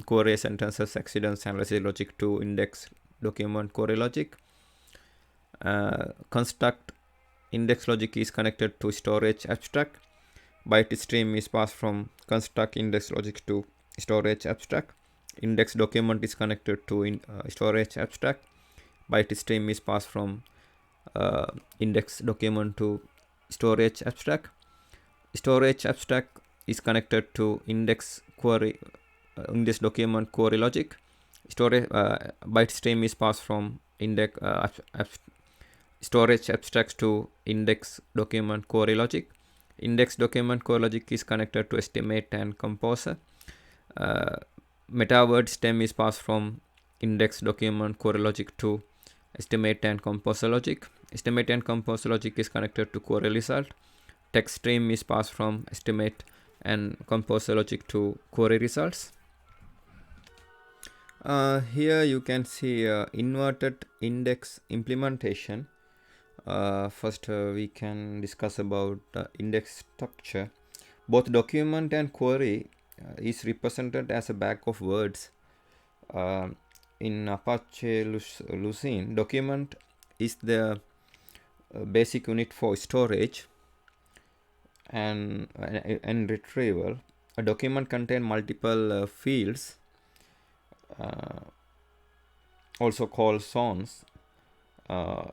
[SPEAKER 1] query sentences accidents analysis logic to index document query logic. Construct index logic is connected to storage abstract. Byte stream is passed from construct index logic to storage abstract. Index document is connected to storage abstract. Byte stream is passed from index document to storage abstract. Storage abstract is connected to index query index document query logic. Byte stream is passed from index storage abstracts to index document query logic. Index document query logic is connected to estimate and composer. Meta word stem is passed from index document query logic to estimate and composer logic. Estimate and composer logic is connected to query result. Text stream is passed from estimate and composer logic to query results. Here you can see inverted index implementation. First we can discuss about index structure. Both document and query is represented as a bag of words. In Apache Lucene, document is the basic unit for storage and retrieval. A document contains multiple fields, also called zones.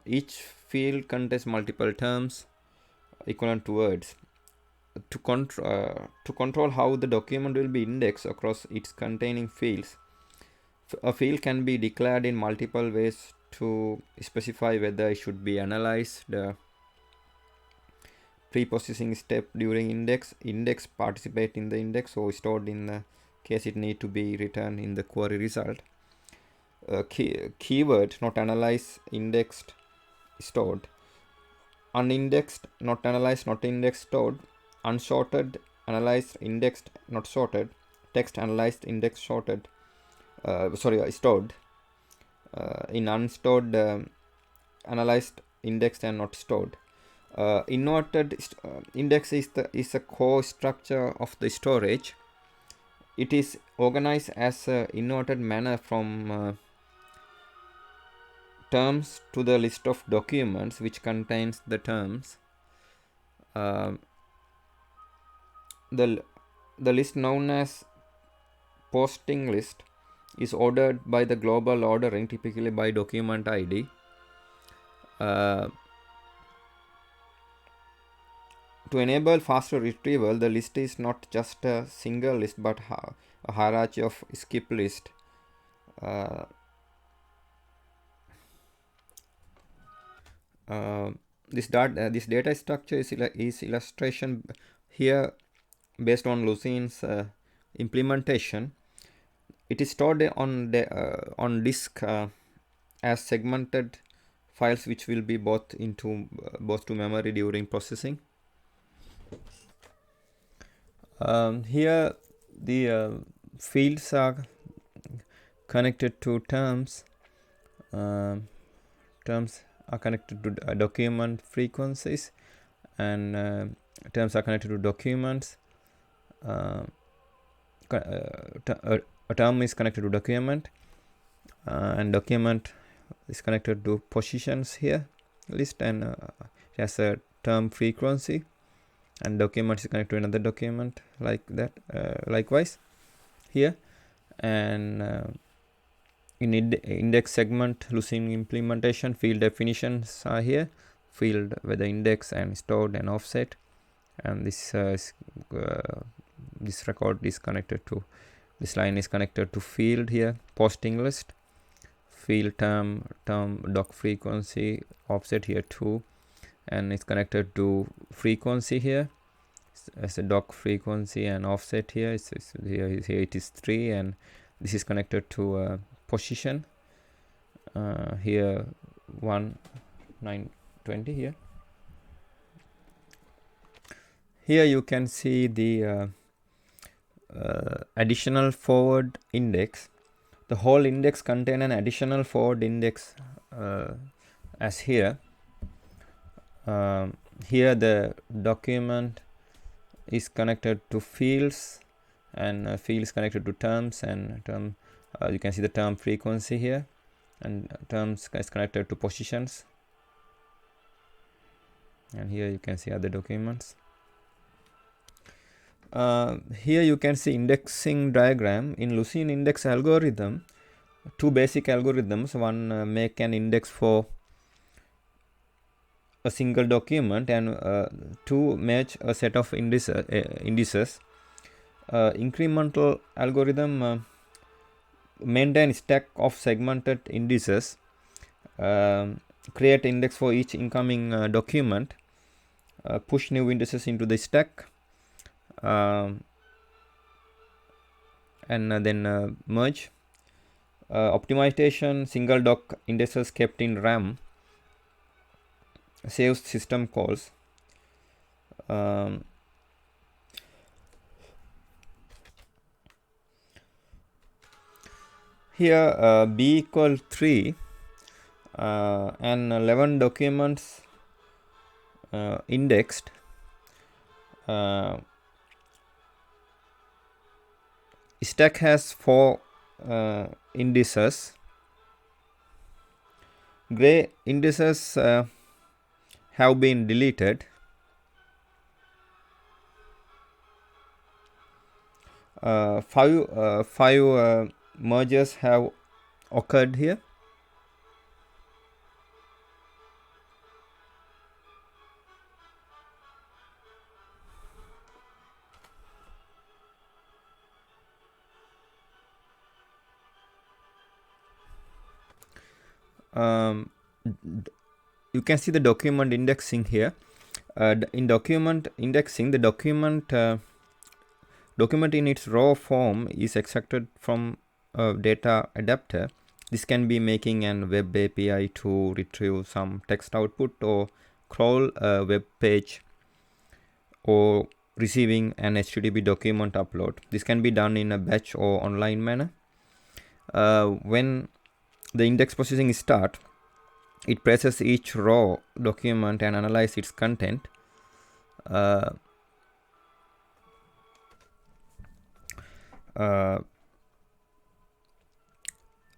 [SPEAKER 1] Each field contains multiple terms equivalent to words. To control how the document will be indexed across its containing fields, a field can be declared in multiple ways to specify whether it should be analyzed, pre-processing step during index participate in the index, or stored in the case it need to be returned in the query result. Keyword not analyzed, indexed, stored. Unindexed, not analyzed, not indexed, stored. Unsorted, analyzed, indexed, not sorted. Text analyzed, indexed, sorted. Stored. In unstored, analyzed, indexed, and not stored. Inverted index is a core structure of the storage. It is organized as an inverted manner from terms to the list of documents which contains the terms. The list known as posting list is ordered by the global ordering, typically by document ID. To enable faster retrieval, the list is not just a single list but a hierarchy of skip list. This data structure is illustration here based on Lucene's implementation. It is stored on disk as segmented files, which will be both to memory during processing. Here the fields are connected to terms. Terms are connected to document frequencies, and terms are connected to documents. A term is connected to document, and document is connected to positions here list, and it has a term frequency, and document is connected to another document like that. Likewise here, and In index segment Lucene implementation, field definitions are here, field whether index and stored and offset, and this this record is connected to, this line is connected to field here, posting list, field term doc frequency, offset here 2, and it's connected to frequency here as a doc frequency, and offset here here it is 3, and this is connected to position here 1920 here. Here you can see the additional forward index. The whole index contain an additional forward index as here. Here the document is connected to fields, and fields connected to terms, and term you can see the term frequency here, and terms is connected to positions, and here you can see other documents. Here you can see indexing diagram. In Lucene index algorithm, two basic algorithms, one make an index for a single document, and two match a set of indices. Incremental algorithm maintain stack of segmented indices, create index for each incoming document, push new indices into the stack, and then merge. Optimization single doc indices kept in RAM saves system calls. Here b equal 3 and 11 documents indexed. Stack has 4 indices. Gray indices have been deleted. Five mergers have occurred here. You can see the document indexing here. In document indexing, the document in its raw form is extracted from a data adapter. This can be making an web API to retrieve some text output, or crawl a web page, or receiving an HTTP document upload. This can be done in a batch or online manner. When the index processing starts, it presses each raw document and analyzes its content.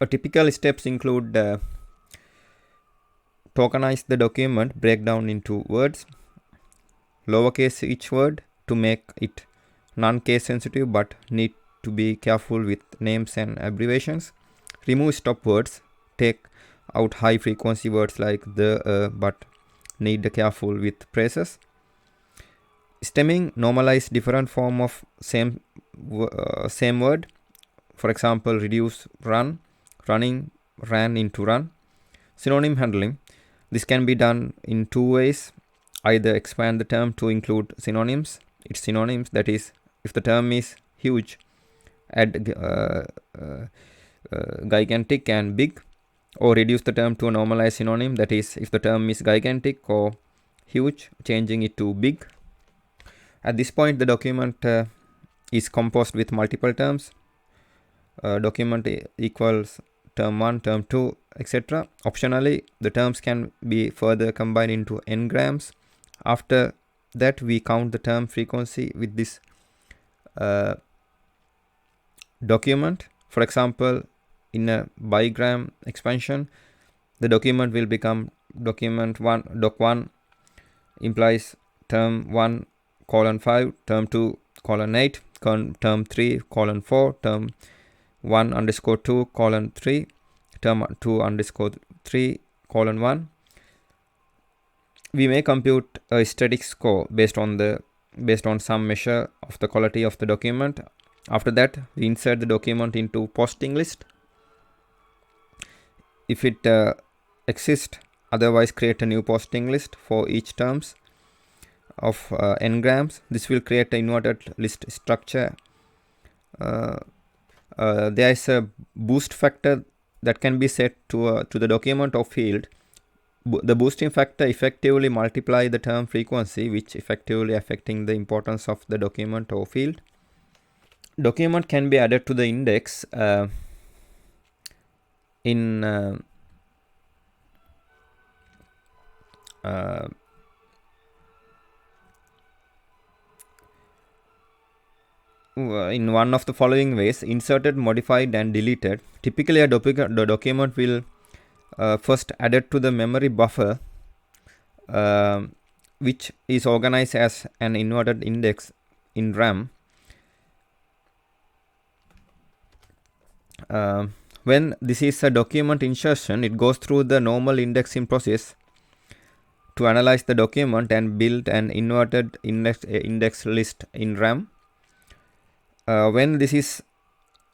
[SPEAKER 1] Typical steps include tokenize the document, break down into words, lowercase each word to make it non-case sensitive, but need to be careful with names and abbreviations. Remove stop words, take out high frequency words like the, but need to careful with phrases. Stemming, normalize different form of same word. For example, reduce run, running, ran into run. Synonym handling. This can be done in two ways. Either expand the term to include synonyms. Its synonyms, that is, if the term is huge, add gigantic and big, or reduce the term to a normalized synonym, that is, if the term is gigantic or huge, changing it to big. At this point, the document is composed with multiple terms. Document equals term 1, term 2, etc. Optionally, the terms can be further combined into n-grams. After that, we count the term frequency with this document. For example, in a bigram expansion, the document will become document 1, doc 1 implies term 1 colon 5, term 2 colon 8, term 3 colon 4, term 1 underscore 2 colon 3, term 2 underscore 3 colon 1. We may compute a static score based on some measure of the quality of the document. After that, we insert the document into posting list. If it exists, otherwise create a new posting list for each terms of n grams. This will create an inverted list structure. There is a boost factor that can be set to the document or field. The boosting factor effectively multiply the term frequency, which effectively affecting the importance of the document or field. Document can be added to the index in one of the following ways: inserted, modified, and deleted. Typically, the document will first added to the memory buffer, which is organized as an inverted index in RAM. When this is a document insertion, it goes through the normal indexing process to analyze the document and build an inverted index list in RAM. When this is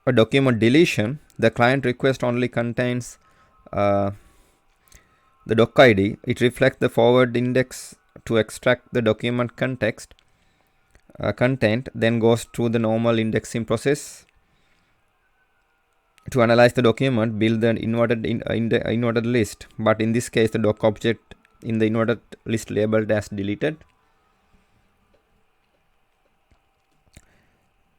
[SPEAKER 1] a document deletion, the client request only contains the doc ID. It reflects the forward index to extract the document content, then goes through the normal indexing process to analyze the document, build the inverted list. But in this case, the doc object in the inverted list labeled as deleted.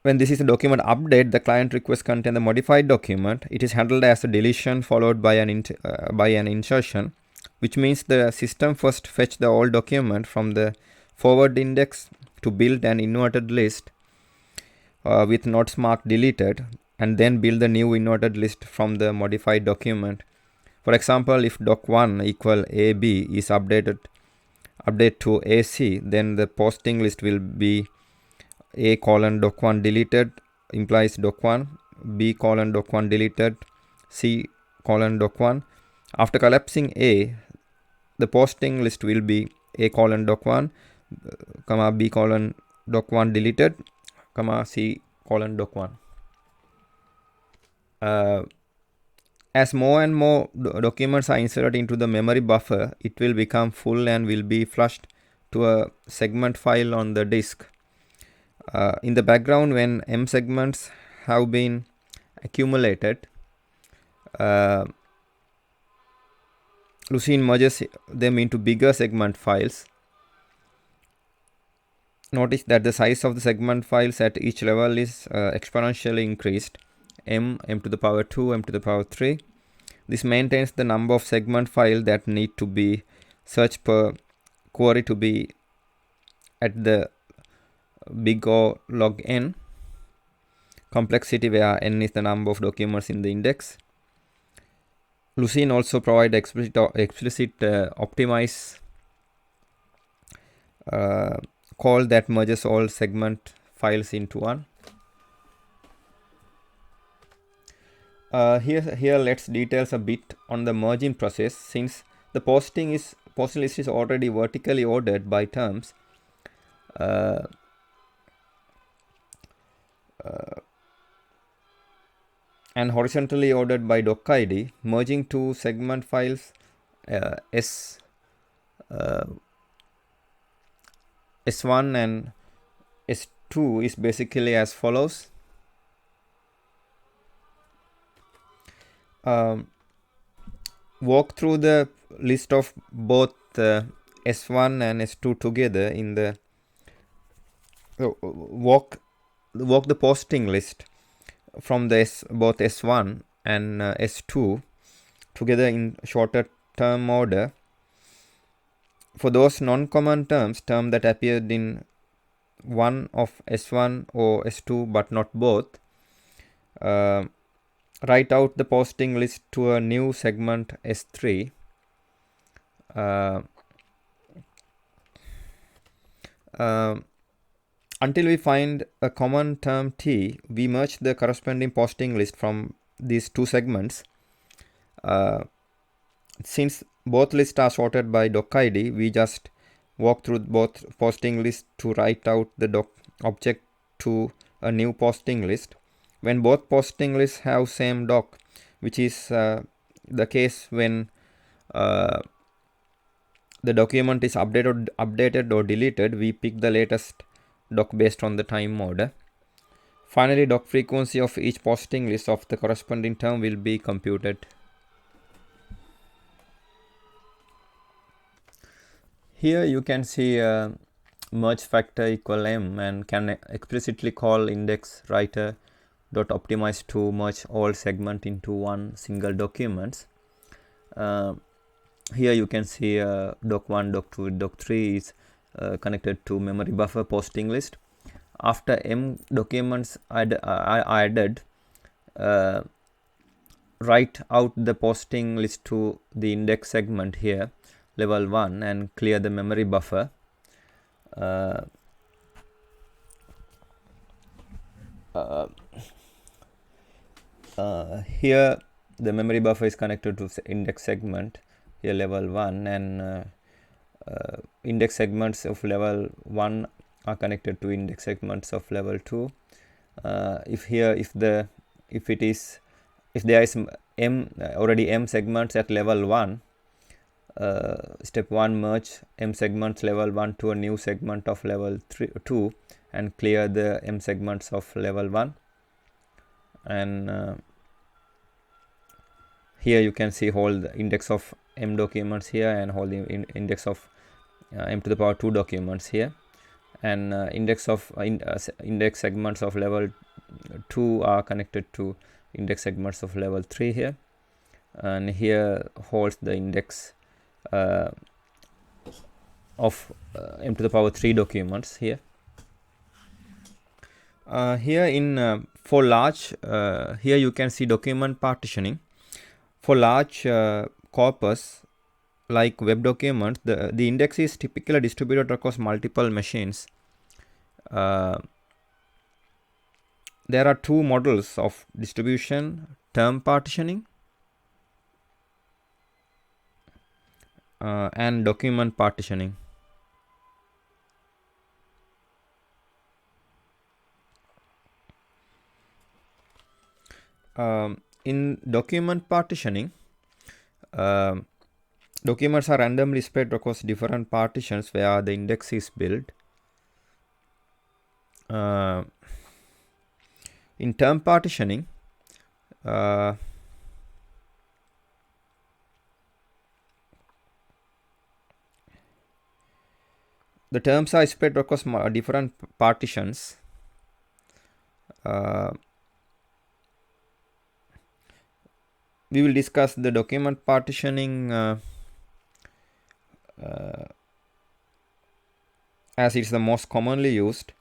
[SPEAKER 1] When this is a document update, the client request contain the modified document. It is handled as a deletion followed by an insertion, which means the system first fetch the old document from the forward index to build an inverted list with nodes marked deleted, and then build the new inverted list from the modified document. For example, if doc1 equal AB is update to AC, then the posting list will be A colon doc1 deleted implies doc1, B colon doc1 deleted, C colon doc1. After collapsing A, the posting list will be A colon doc1, B colon doc1 deleted, C colon doc1. As more and more documents are inserted into the memory buffer, it will become full and will be flushed to a segment file on the disk. In the background, when M segments have been accumulated, Lucene merges them into bigger segment files. Notice that the size of the segment files at each level is exponentially increased. M to the power 2, M to the power 3. This maintains the number of segment files that need to be searched per query to be at the big O log n complexity, where n is the number of documents in the index. Lucene also provides explicit optimize call that merges all segment files into one. Here let's details a bit on the merging process. Since the posting list is already vertically ordered by terms, and horizontally ordered by doc ID, merging two segment files S1 and S2 is basically as follows. Walk through the list of both S1 and S2 together in the walk the posting list from both S1 and S2 together in shorter term order. For those non-common terms that appeared in one of S1 or S2 but not both, write out the posting list to a new segment S3. Until we find a common term T, we merge the corresponding posting list from these two segments. since both lists are sorted by doc id, we just walk through both posting lists to write out the doc object to a new posting list. When both posting lists have same doc, which is the case when the document is updated or deleted, we pick the latest doc based on the time order. Finally, doc frequency of each posting list of the corresponding term will be computed. Here you can see merge factor equal m and can explicitly call index writer dot optimize to merge all segment into one single documents. Here you can see doc1, doc2, doc3 is connected to memory buffer posting list. After m documents are added, write out the posting list to the index segment here, level 1, and clear the memory buffer. Here the memory buffer is connected to index segment, here level 1, and index segments of level 1 are connected to index segments of level 2. If there is already m segments at level 1, step 1, merge m segments level 1 to a new segment of level 2 and clear the m segments of level 1. And here you can see hold the index of m documents here and hold the index of m to the power 2 documents here, and index segments of level 2 are connected to index segments of level 3 here, and here holds the index of m to the power 3 documents here. Here in for large, here you can see document partitioning. For large corpus like web documents, the index is typically distributed across multiple machines. There are two models of distribution: term partitioning and document partitioning. In document partitioning, documents are randomly spread across different partitions where the index is built. In term partitioning, the terms are spread across different partitions. We will discuss the document partitioning as it's the most commonly used.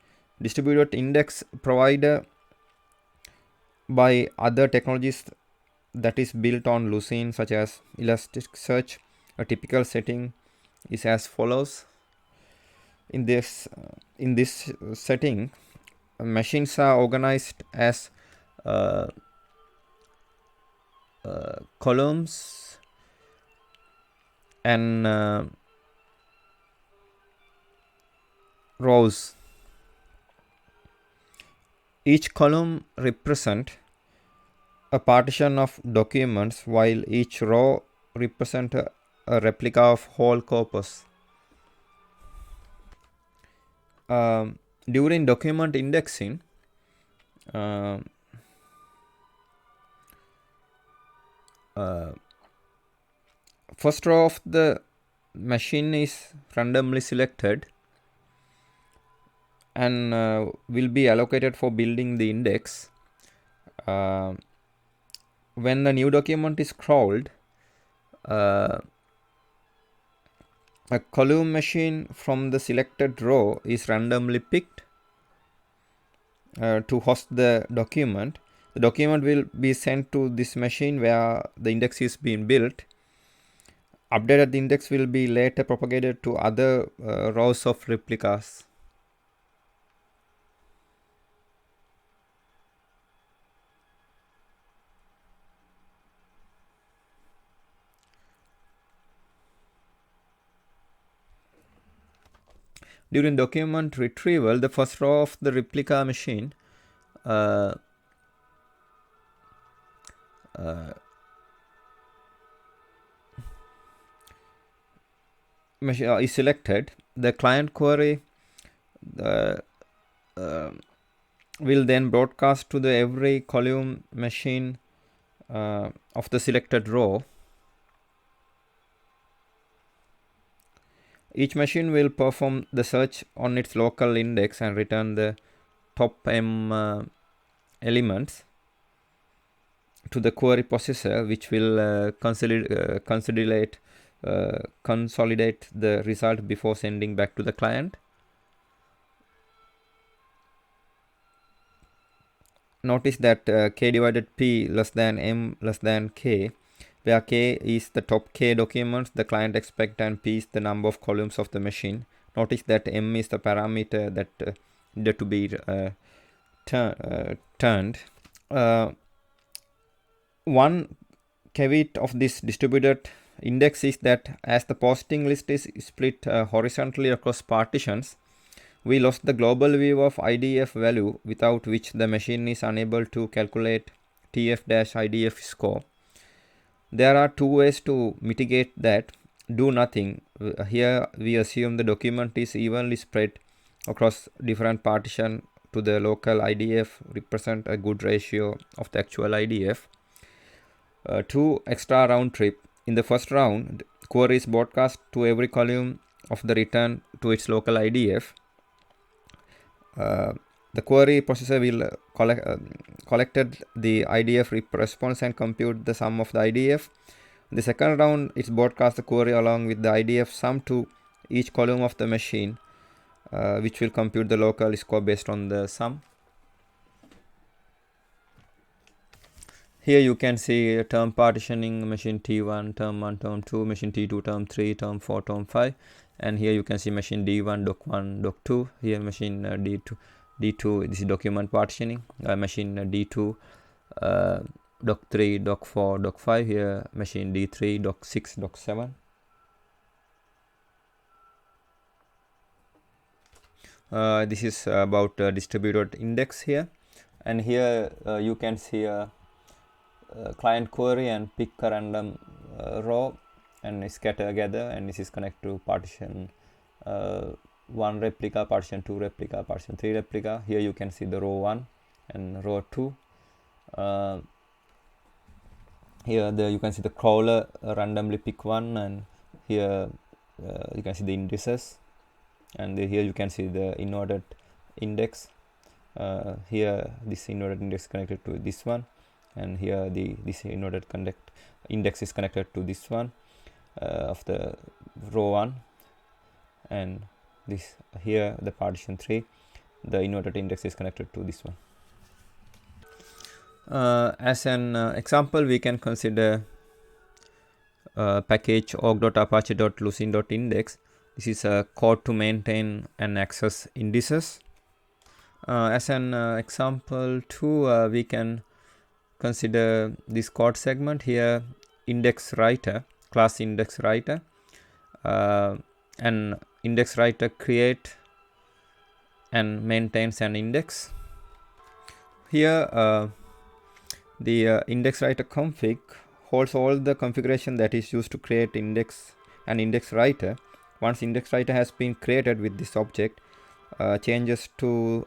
[SPEAKER 1] Distributed index provided by other technologies that is built on Lucene, such as Elasticsearch. A typical setting is as follows. In this setting, machines are organized as columns and rows. Each column represents a partition of documents, while each row represents a replica of whole corpus. During document indexing, first row of the machine is randomly selected and will be allocated for building the index. When the new document is crawled, a column machine from the selected row is randomly picked to host the document. The document will be sent to this machine where the index is being built. Updated index will be later propagated to other rows of replicas. During document retrieval, the first row of the replica machine is selected. The client query will then broadcast to the every column machine of the selected row. Each machine will perform the search on its local index and return the top M elements to the query processor, which will consolidate the result before sending back to the client. Notice that k divided p less than m less than k, where k is the top k documents the client expects and p is the number of columns of the machine. Notice that m is the parameter that needed to be turned. One caveat of this distributed index is that as the posting list is split horizontally across partitions, we lost the global view of IDF value, without which the machine is unable to calculate TF-IDF score. There are two ways to mitigate that. Do nothing. Here we assume the document is evenly spread across different partitions to the local IDF represent a good ratio of the actual IDF. 2 extra round trip. In the first round, query is broadcast to every column of the return to its local IDF. The query processor will collected the IDF response and compute the sum of the IDF. In the second round, it's broadcast the query along with the IDF sum to each column of the machine, which will compute the local score based on the sum. Here you can see term partitioning, machine T1, term 1, term 2, machine T2, term 3, term 4, term 5. And here you can see machine D1, doc 1, doc 2. Here machine D2, this is document partitioning. Machine D2, doc 3, doc 4, doc 5. Here machine D3, doc 6, doc 7. This is about distributed index here. And here you can see a client query and pick a random row and scatter together, and this is connected to partition 1 replica, partition 2 replica, partition 3 replica. Here you can see the row 1 and row 2. Here you can see the crawler randomly pick one, and here you can see the indices, and here you can see the inverted index. Here this inverted index connected to this one, and here this inverted index is connected to this one of the row 1, and this here the partition 3, the inverted index is connected to this one. As an example, we can consider package org.apache.lucene.index. This is a code to maintain and access indices. As an example too, we can consider this code segment here, index writer, class index writer, and index writer create and maintains an index. Here the index writer config holds all the configuration that is used to create index and index writer. Once index writer has been created with this object, changes to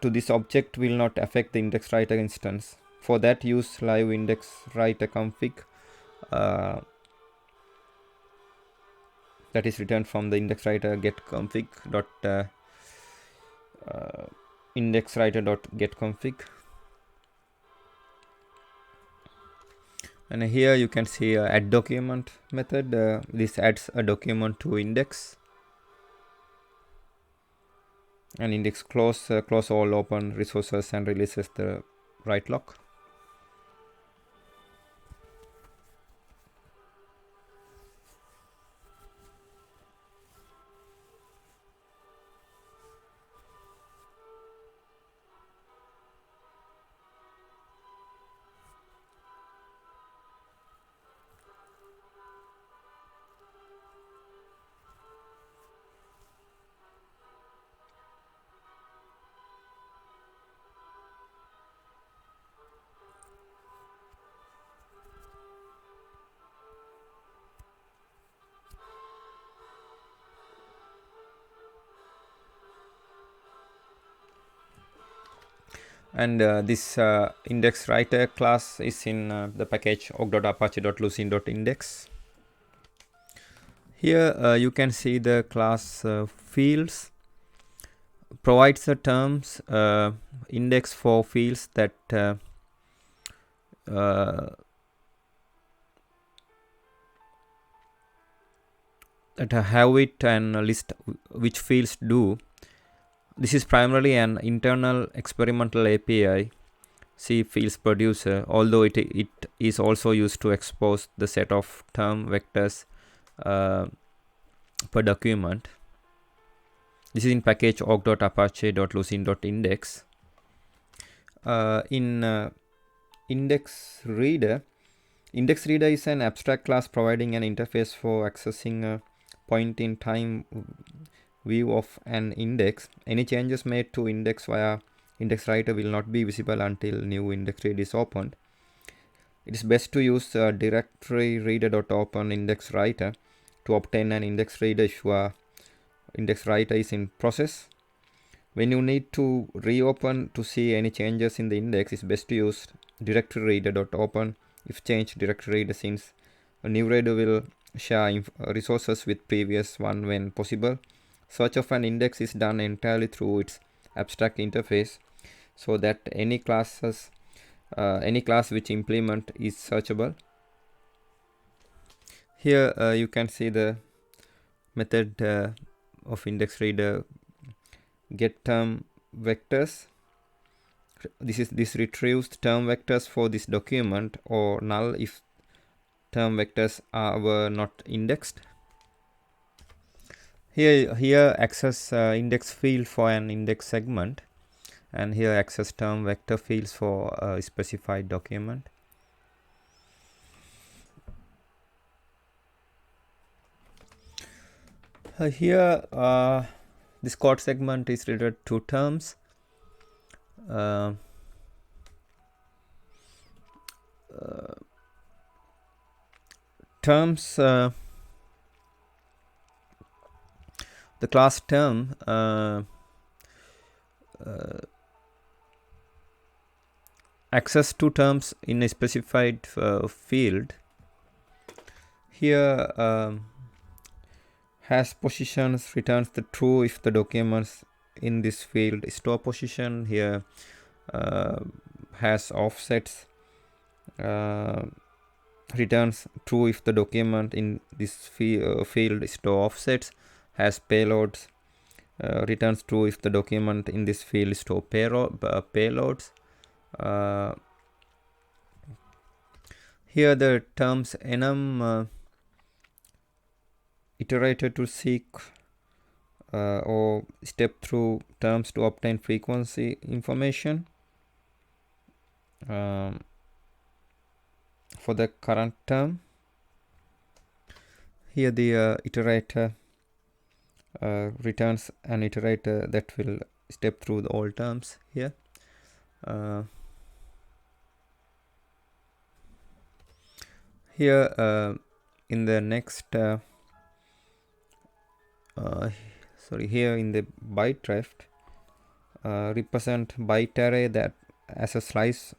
[SPEAKER 1] this object will not affect the index writer instance. For that, use live index writer config that is returned from the index writer get config dot index writer dot get config. And here you can see add document method. This adds a document to index, and index close all open resources and releases the write lock. And this index writer class is in the package org.apache.lucene.index. Here you can see the class fields provides the terms index for fields that have it and list which fields do. This is primarily an internal experimental API, C fields producer, although it is also used to expose the set of term vectors per document. This is in package org.apache.lucene.index. In index reader is an abstract class providing an interface for accessing a point in time view of an index. Any changes made to index via index writer will not be visible until new index reader is opened. It is best to use directory reader.open index writer to obtain an index reader if your index writer is in process. When you need to reopen to see any changes in the index, it's best to use directory reader.open if change directory reader, since a new reader will share resources with previous one when possible. Search of an index is done entirely through its abstract interface, so that any class which implement is searchable. Here you can see the method of index reader get term vectors. This retrieves term vectors for this document, or null if term vectors were not indexed. Here access index field for an index segment, and here access term vector fields for a specified document. Here this code segment is related to terms. Terms, the class term access to terms in a specified field. Here has positions returns the true if the documents in this field store position. Here has offsets returns true if the document in this field store offsets. Has payloads returns true if the document in this field store payloads. Here the terms enum iterated to seek or step through terms to obtain frequency information for the current term. Here the iterator returns an iterator that will step through the all terms here. Here in the next here in the byte ref represent byte array that as a slice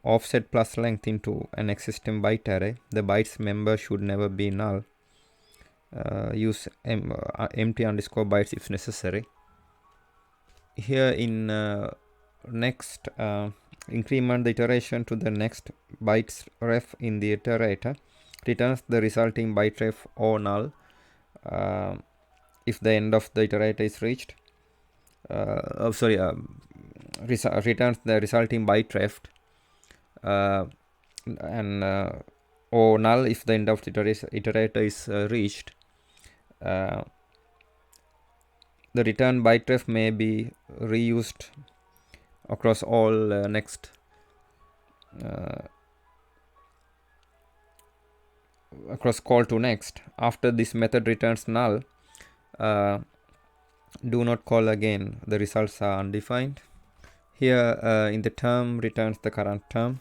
[SPEAKER 1] offset plus length into an existing byte array. The bytes member should never be null. Use empty underscore bytes if necessary. Here in next increment the iteration to the next bytes ref in the iterator, returns the resulting byte ref or null if the end of the iterator is reached. Returns the resulting byte ref and or null if the end of the iterator is reached. The return byte ref may be reused across all next across call to next. After this method returns null, do not call again. The results are undefined. Here in the term returns the current term.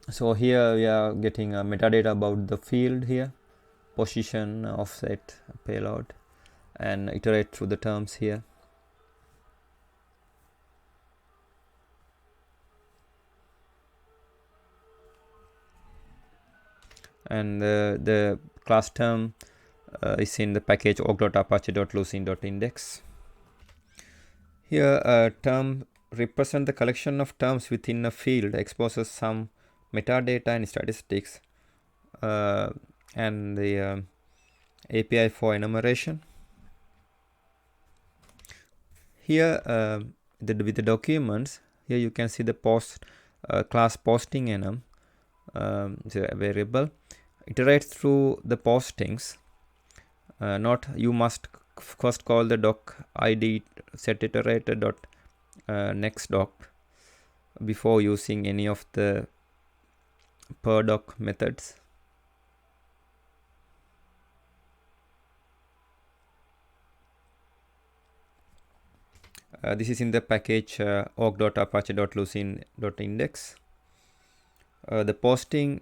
[SPEAKER 1] So here we are getting a metadata about the field here, position, offset, payload, and iterate through the terms here. and the class term is in the package org.apache.lucene.index. Here a term represents the collection of terms within a field, exposes some metadata and statistics, and the API for enumeration. Here with the documents, here you can see the post class posting enum, is a variable, iterates through the postings. Not you must first call the doc id set iterator dot next doc before using any of the per doc methods. This is in the package org.apache.lucene.index. The posting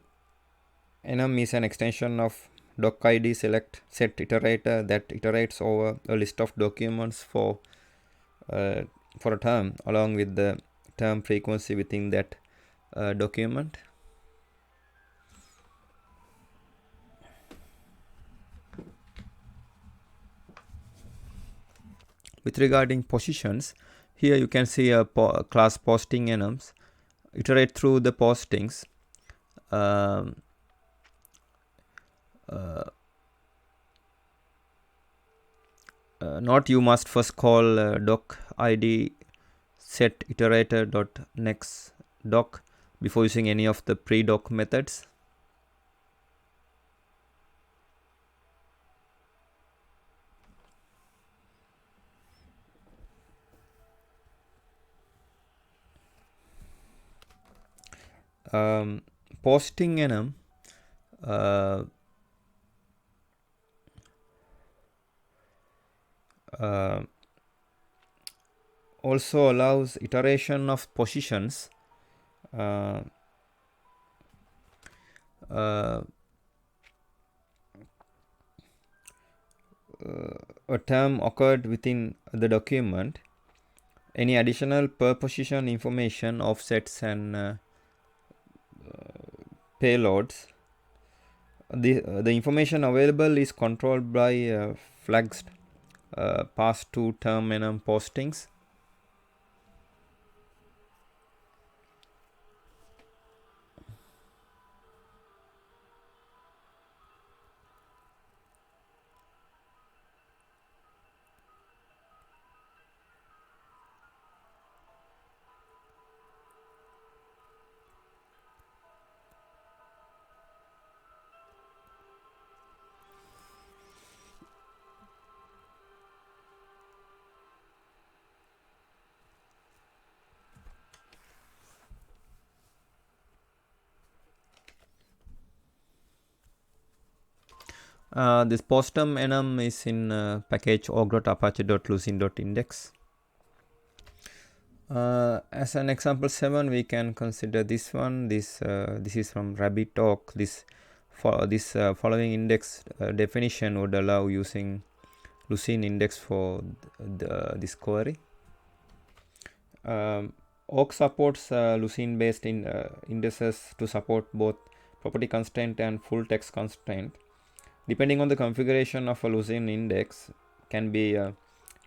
[SPEAKER 1] enum is an extension of doc id select set iterator that iterates over a list of documents for a term along with the term frequency within that document. With regarding positions, here you can see a class posting enums iterate through the postings. Not you must first call doc id set iterator dot next doc before using any of the pre-doc methods. Posting enum also allows iteration of positions. A term occurred within the document. Any additional per position information, offsets, and payloads. The information available is controlled by flags passed to term enum postings. This postum enum is in package org.apache.lucene.index. As an example 7, we can consider this one. This is from Rabbit Talk. This following index definition would allow using Lucene index for this query. Org supports Lucene based indices to support both property constraint and full text constraint. Depending on the configuration of a Lucene index, can be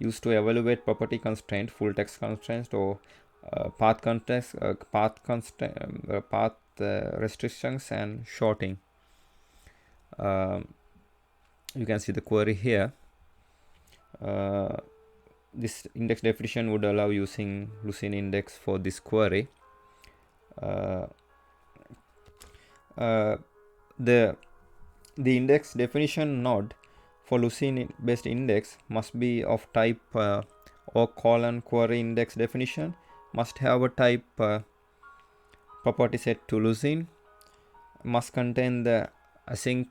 [SPEAKER 1] used to evaluate property constraint, full text constraints, or path restrictions and shorting. You can see the query here. This index definition would allow using Lucene index for this query. The index definition node for Lucene based index must be of type query index definition, must have a type property set to Lucene, must contain the async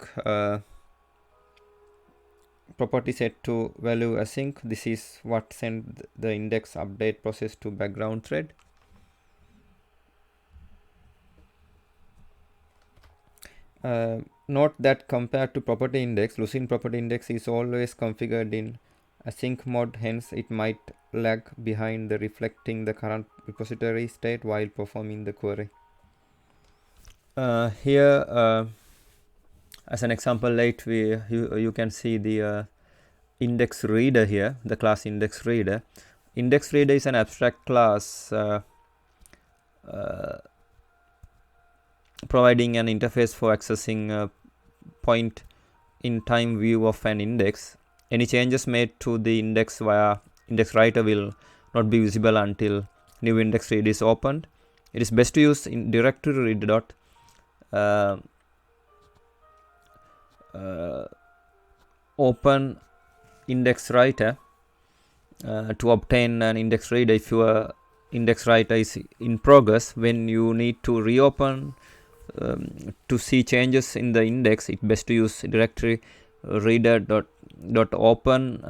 [SPEAKER 1] property set to value async. This is what send the index update process to background thread. Note that compared to property index, Lucene property index is always configured in async mode, hence it might lag behind the reflecting the current repository state while performing the query. Here As an example, you can see the index reader here, the class index reader. Index reader is an abstract class providing an interface for accessing a point in time view of an index. Any changes made to the index via index writer will not be visible until new index read is opened. It is best to use in directory read dot open index writer to obtain an index reader if your index writer is in progress. When you need to reopen to see changes in the index, it's best to use directory reader dot open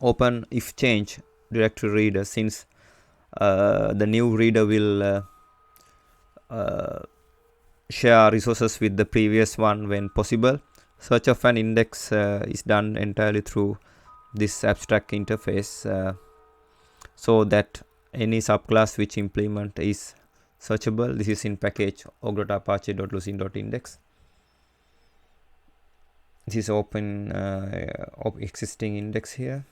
[SPEAKER 1] open if change directory reader, since the new reader will share resources with the previous one when possible. Search of an index is done entirely through this abstract interface, so that any subclass which implement is searchable. This is in package org.apache.lucene.index. This is open existing index here.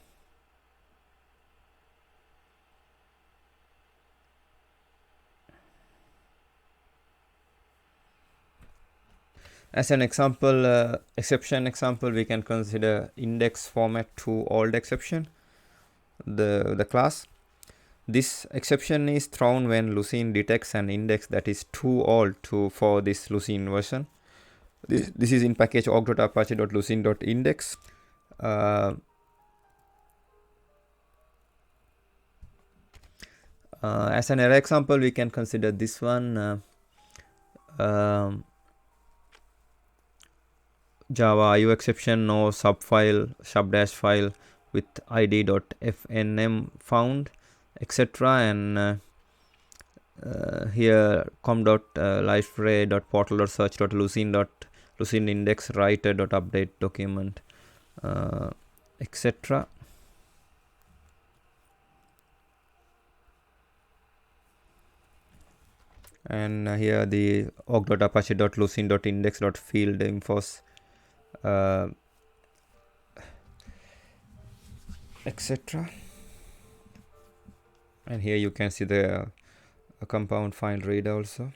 [SPEAKER 1] As an example, exception example, we can consider index format to old exception, the class. This exception is thrown when Lucene detects an index that is too old for this Lucene version. This is in package org.apache.lucene.index. As an error example, we can consider this one. Java IO exception, no subfile sub-file with id.fnm found, etc. And here com.library.portal.search.lucene index writer.update document, etc. And here the org.apache.lucene.index.field infos, etc. And here you can see the compound file reader also.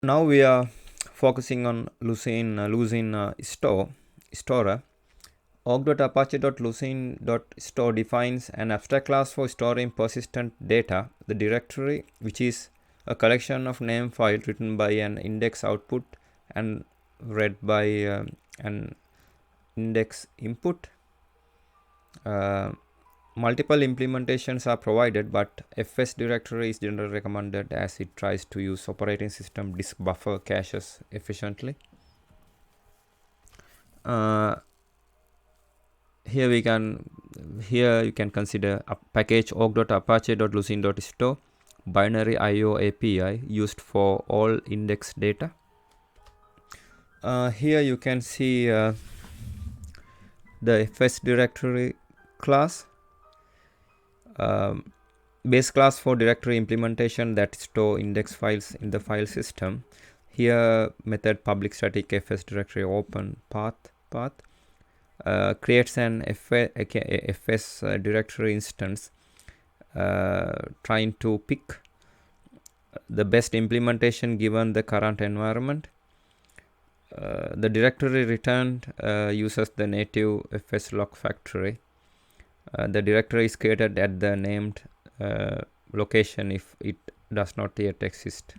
[SPEAKER 1] Now we are focusing on Lucene Storer. org.apache.lucene.store defines an abstract class for storing persistent data. The directory, which is a collection of name files written by an index output and read by an index input. Multiple implementations are provided, but fs directory is generally recommended as it tries to use operating system disk buffer caches efficiently. Here you can consider a package org.apache.lucene.store binary IO API used for all index data. Here you can see the fs directory class, base class for directory implementation that store index files in the file system. Here method public static fs directory open path creates an fs directory instance, trying to pick the best implementation given the current environment. The directory returned uses the native fs log factory. The directory is created at the named location if it does not yet exist.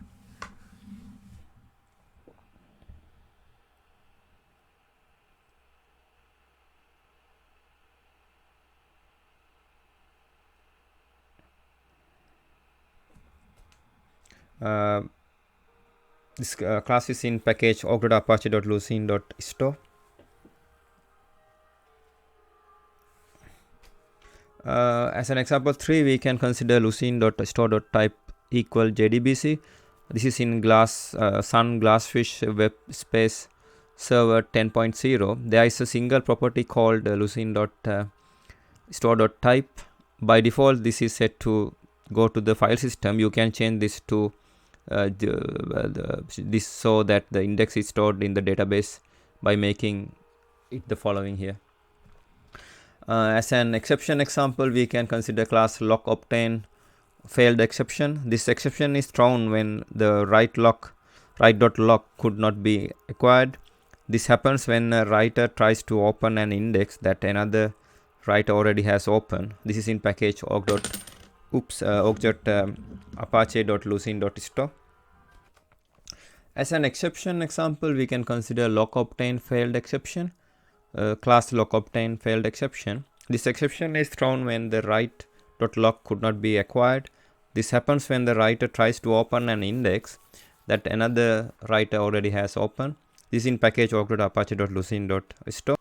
[SPEAKER 1] This class is in package org.apache.lucene.store. As an example 3, we can consider lucene.store.type equal JDBC. This is in Sun Glassfish web space server 10.0. There is a single property called lucene.store.type. By default, this is set to go to the file system. You can change this to this so that the index is stored in the database by making it the following here. As an exception example, we can consider class lock obtain failed exception. This exception is thrown when the write.lock could not be acquired. This happens when a writer tries to open an index that another writer already has open. This is in package apache.lucene.sto. As an exception example, we can consider lock obtain failed exception. Class lock obtain failed exception. This exception is thrown when the write.lock could not be acquired. This happens when the writer tries to open an index that another writer already has open. This is in package apache.lucene.sto.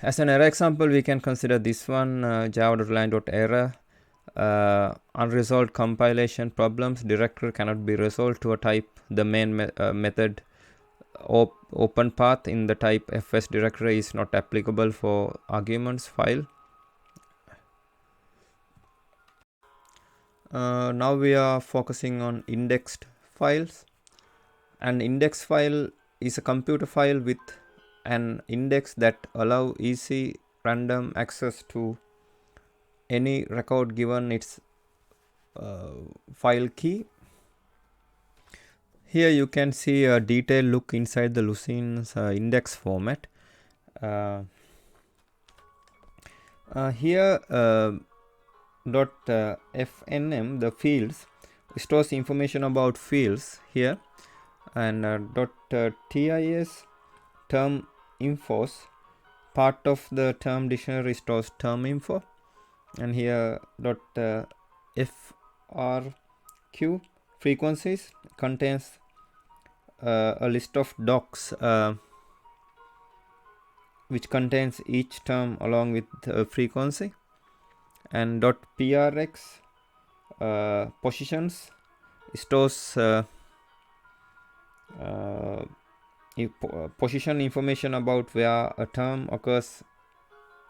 [SPEAKER 1] As an error example, we can consider this one, java.line.error. Unresolved compilation problems. Directory cannot be resolved to a type. The main method open path in the type fs directory is not applicable for arguments file. Now we are focusing on indexed files. An index file is a computer file with an index that allow easy random access to any record given its file key. Here you can see a detailed look inside the Lucene's index format. Here .fnm, the fields, stores information about fields here, and .tis, term infos, part of the term dictionary stores term info, and here .frq, frequencies, contains a list of docs which contains each term along with frequency, and .prx, positions, stores position information about where a term occurs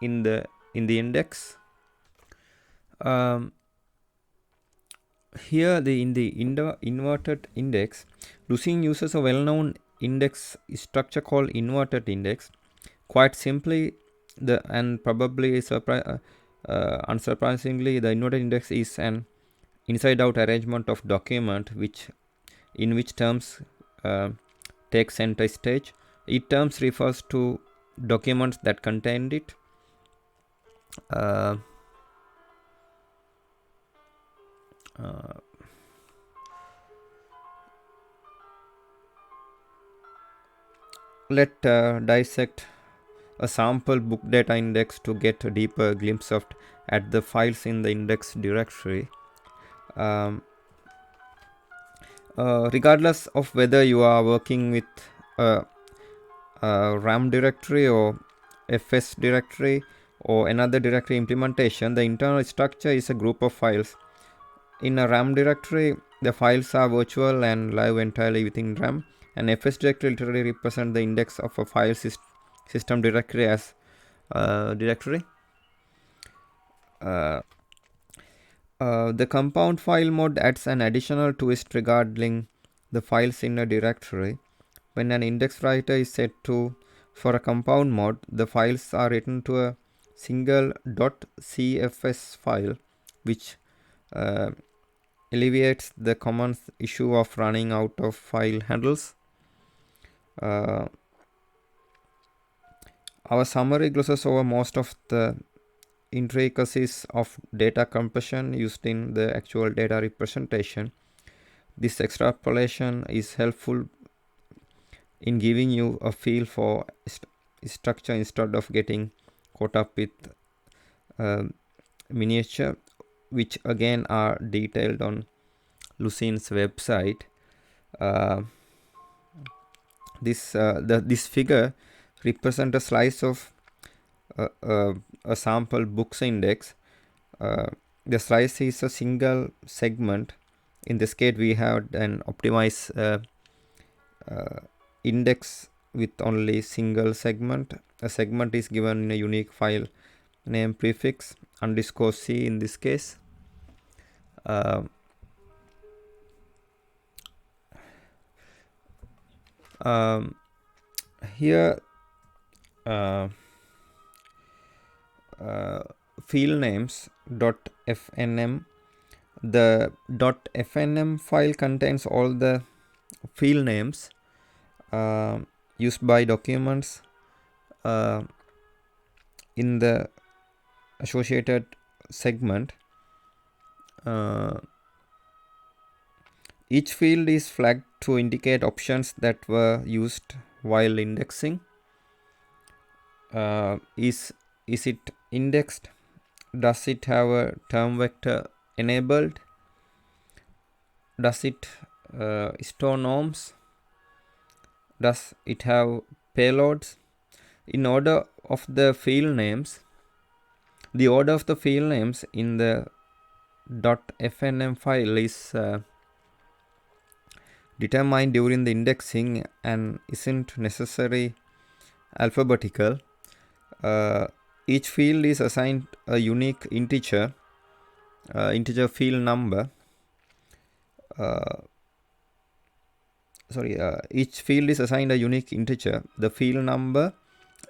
[SPEAKER 1] in the index. Here in the inverted index, Lucene uses a well-known index structure called inverted index. Quite simply, and probably unsurprisingly, the inverted index is an inside-out arrangement of document in which terms take center stage. Each term refers to documents that contained it. Let's dissect a sample book data index to get a deeper glimpse at the files in the index directory. Regardless of whether you are working with a RAM directory or FS directory or another directory implementation, the internal structure is a group of files. In a RAM directory, the files are virtual and live entirely within RAM. An FS directory literally represents the index of a file system directory as directory. The compound file mode adds an additional twist regarding the files in a directory. When an index writer is set for a compound mode, the files are written to a single .cfs file, which alleviates the common issue of running out of file handles. Our summary glosses over most of the intricacies of data compression used in the actual data representation. This extrapolation is helpful in giving you a feel for structure instead of getting caught up with miniature, which again are detailed on Lucene's website. This figure represents a slice of a sample books index. The slice is a single segment. In this case, we have an optimized index with only single segment. A segment is given in a unique file name prefix _c in this case. Um, here field names .fnm. The .fnm file contains all the field names used by documents in the associated segment. Each field is flagged to indicate options that were used while indexing. Is it indexed? Does it have a term vector enabled? Does it store norms? Does it have payloads? In order of the field names, the order of the field names in the .fnm file is determined during the indexing and isn't necessarily alphabetical. Each field is assigned a unique integer field number. Each field is assigned a unique integer, the field number,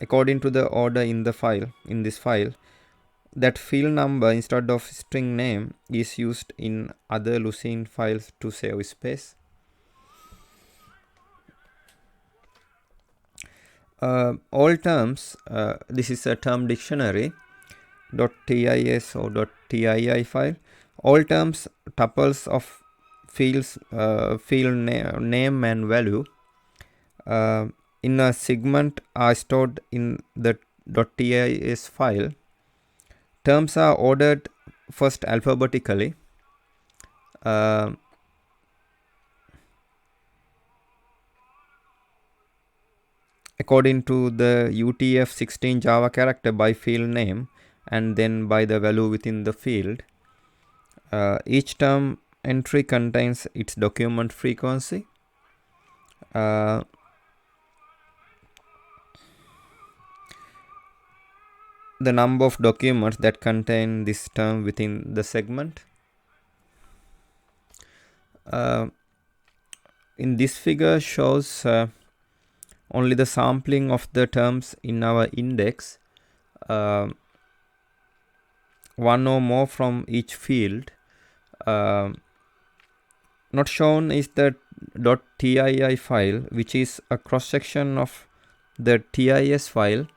[SPEAKER 1] according to the order in the file. In this file, that field number instead of string name is used in other Lucene files to save space. All terms, this is a term dictionary .tis or .tii file. All terms, tuples of fields, field name and value in a segment are stored in the .tis file. Terms are ordered first alphabetically. According to the UTF-16 Java character by field name and then by the value within the field. Each term entry contains its document frequency. The number of documents that contain this term within the segment. In this figure shows only the sampling of the terms in our index, one or more from each field. Not shown is the .tii file, which is a cross-section of the TIS file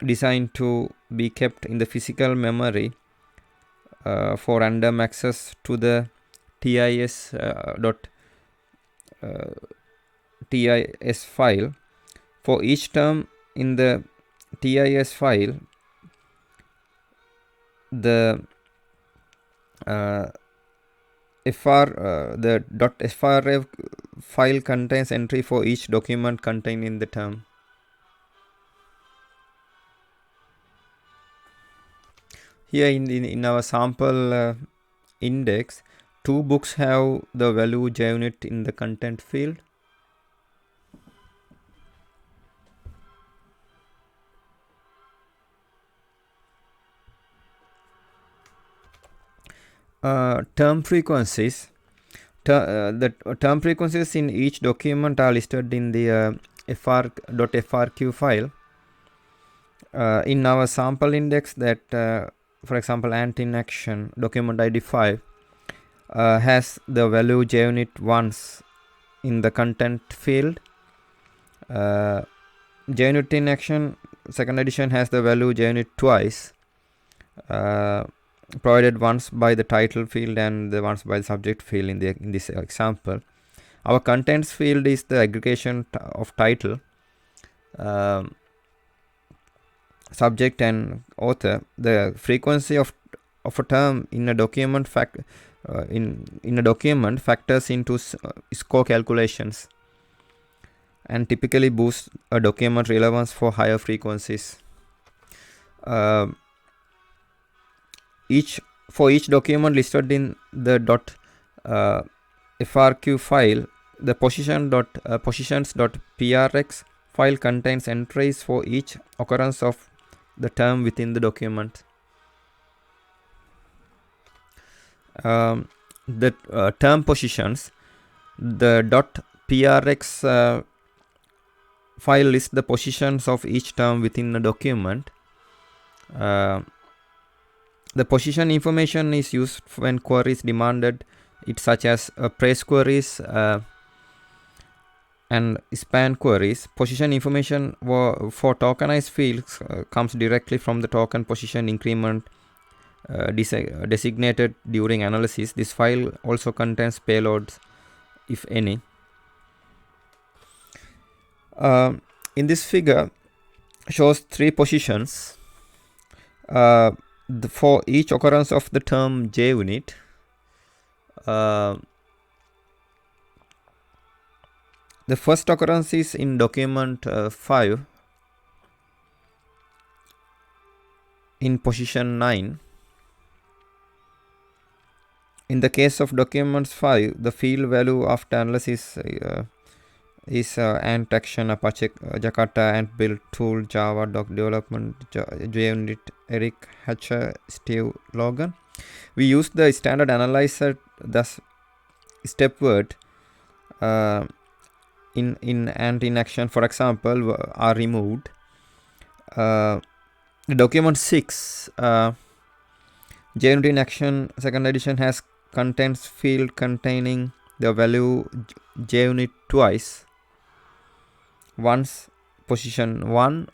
[SPEAKER 1] designed to be kept in the physical memory for random access to the TIS TIS file. For each term in the TIS file, the the .frf file contains entry for each document contained in the term. Here in our sample index, 2 books have the value JUnit in the content field. Term frequencies. The term frequencies in each document are listed in the .frq file. In our sample index, that for example ant in action document ID 5 has the value JUnit once in the content field. JUnit in action second edition has the value JUnit twice, provided once by the title field and once by the subject field in this example. Our contents field is the aggregation of title, subject and author. The frequency of a term in a document in a document factors into score calculations and typically boosts a document relevance for higher frequencies. For each document listed in the .frq file, the positions.prx file contains entries for each occurrence of the term within the document. The term positions, the prx file lists the positions of each term within a document. The position information is used when queries demanded it, such as praise queries and span queries. Position information for tokenized fields comes directly from the token position increment designated during analysis. This file also contains payloads, if any. In this figure shows 3 positions for each occurrence of the term JUnit. The first occurrence is in document 5 in position 9. In the case of documents 5, the field value after analysis is Ant Action, Apache, Jakarta, Ant Build, Tool, Java, Doc Development, JUnit, Eric, Hatcher, Steve, Logan. We use the standard analyzer, thus step word in Ant in action, for example, are removed. Document 6, JUnit in action, second edition contains field containing the value JUnit twice. Once position 1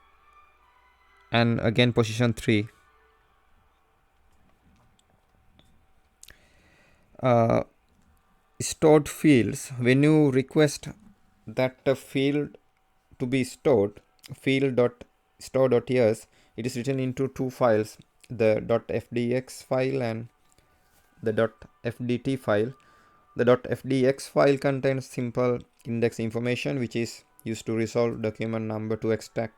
[SPEAKER 1] and again position 3. Stored fields. When you request that a field to be stored, field.store.ts, it is written into 2 files, the .fdx file and the .fdt file. The .fdx file contains simple index information which is used to resolve document number to extract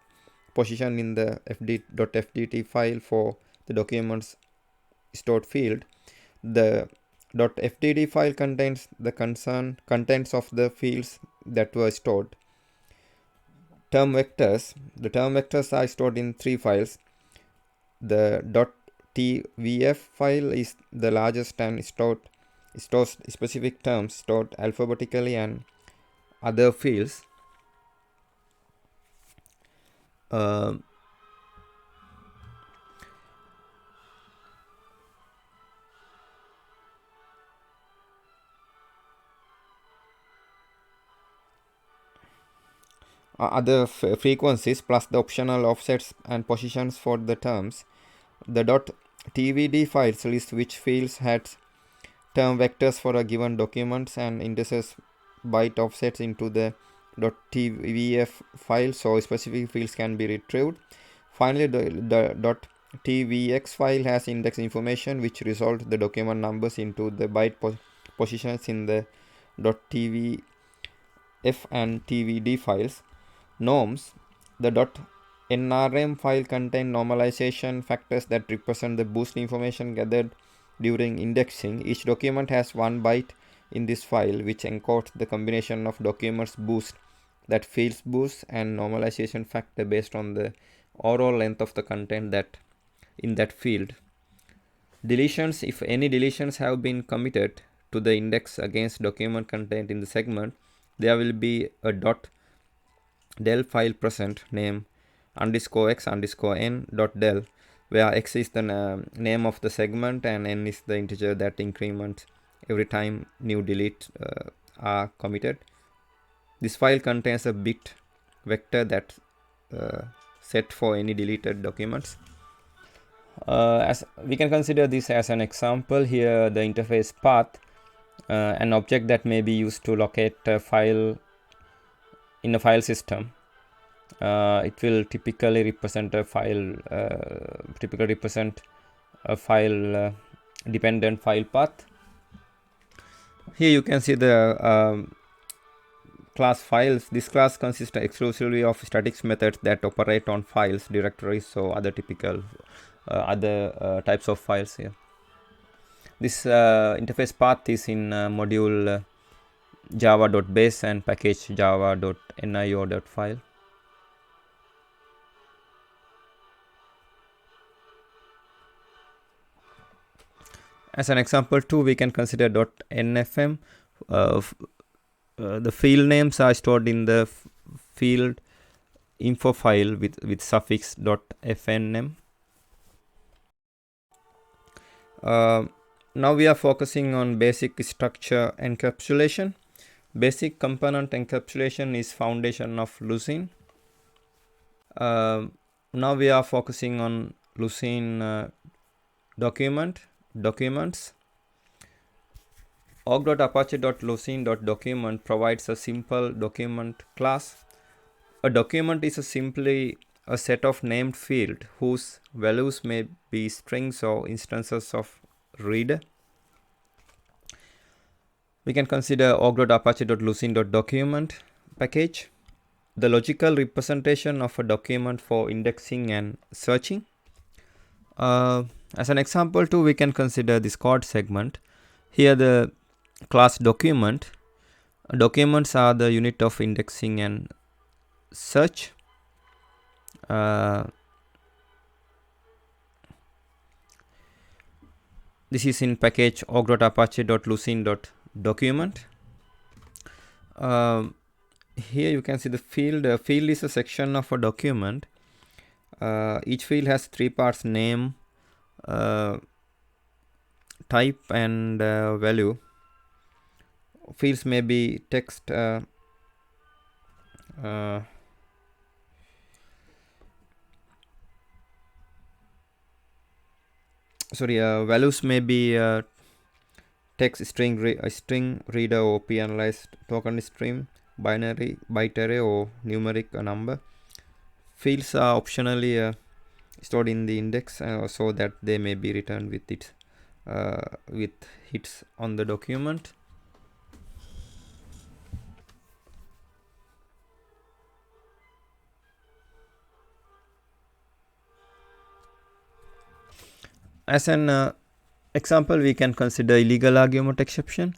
[SPEAKER 1] position in the .fdt file for the document's stored field. The .fdd file contains the contents of the fields that were stored. Term vectors. The term vectors are stored in 3 files. The .tvf file is the largest and stores specific terms stored alphabetically and other fields. Other frequencies plus the optional offsets and positions for the terms. The .tvd files list which fields had term vectors for a given document and indices byte offsets into the .tvf file so specific fields can be retrieved. Finally, the .tvx file has index information which resolved the document numbers into the byte positions in the .tvf and tvd files. Norms. The .nrm file contains normalization factors that represent the boost information gathered during indexing. Each document has 1 byte in this file which encodes the combination of documents boost, that fields boost, and normalization factor based on the overall length of the content that in that field. Deletions. If any deletions have been committed to the index against document content in the segment, there will be a .del file present, name _x_n.del, where x is the name of the segment and n is the integer that increments every time new delete are committed. This file contains a bit vector that set for any deleted documents. As we can consider this as an example, here the interface path, an object that may be used to locate a file in a file system. It will typically represent a file dependent file path. Here you can see the class files. This class consists exclusively of statics methods that operate on files, directories, so other typical types of files here. This interface path is in module java.base and package java.nio.file. As an example too, we can consider .nfm the field names are stored in the field info file with suffix .fnm. Now we are focusing on basic structure encapsulation. Basic component encapsulation is foundation of Lucene. Now we are focusing on Lucene documents. org.apache.lucene.document provides a simple document class. A document is simply a set of named fields whose values may be strings or instances of reader. We can consider org.apache.lucene.document package, the logical representation of a document for indexing and searching. As an example too, we can consider this code segment. Here the class document. Documents are the unit of indexing and search. This is in package org.apache.lucene.document. Here you can see the field. Field is a section of a document. Each field has three parts: name, type, and value. Fields may be text, values may be text, string reader, or p-analyzed token stream, binary, byte array, or numeric number. Fields are optionally stored in the index so that they may be returned with hits on the document. As an example, we can consider illegal argument exception.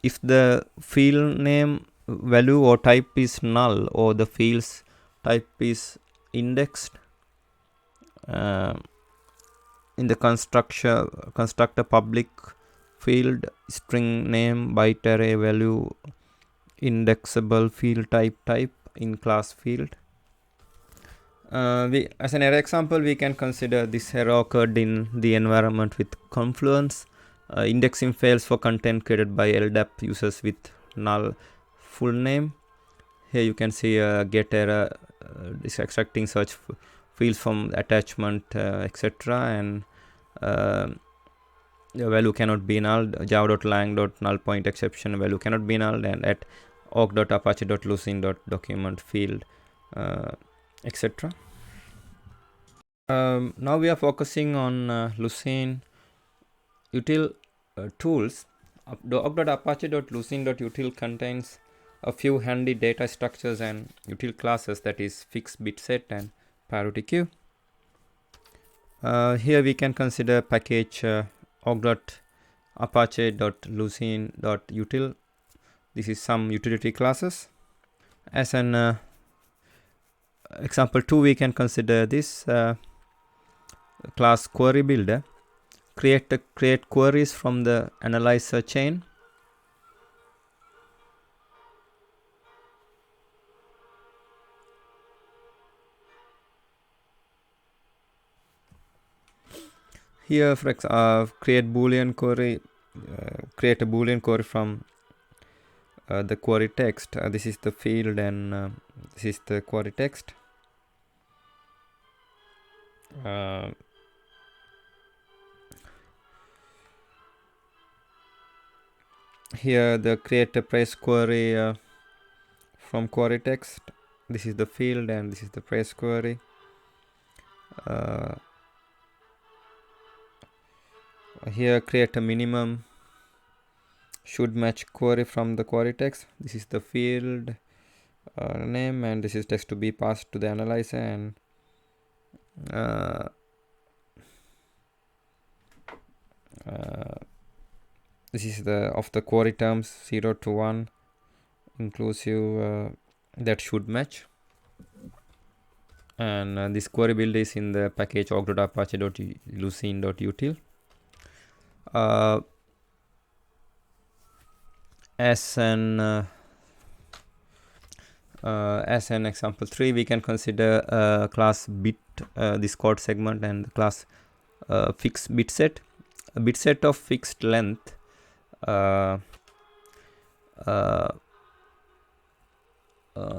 [SPEAKER 1] If the field name, value, or type is null, or the field's type is indexed, in the constructor public field, string name, byte array, value, indexable field type in class field. As an error example, we can consider this error occurred in the environment with Confluence. Indexing fails for content created by LDAP users with null full name. Here you can see a get error, is extracting search fields from attachment, etc. and the value cannot be null. java.lang.nullPoint exception value cannot be null, and at org.apache.lucene.document field, etc. Now we are focusing on Lucene util tools. org.apache.lucene.util contains a few handy data structures and util classes, that is fixed bit set and priority queue. Here we can consider package org.apache.lucene.util. This is some utility classes. As an example 2, we can consider this class query builder. Create queries from the analyzer chain. Here, for create boolean query. Create a boolean query from the query text. This is the field, and this is the query text. Here the create a price query from query text. This is the field, and this is the price query. Here create a minimum should match query from the query text. This is the field name, and this is text to be passed to the analyzer, and this is the of the query terms 0 to 1 inclusive that should match. And this query build is in the package org.apache.lucene.util. As an As an example 3, we can consider class bit, this code segment, and class fixed bit set. A bit set of fixed length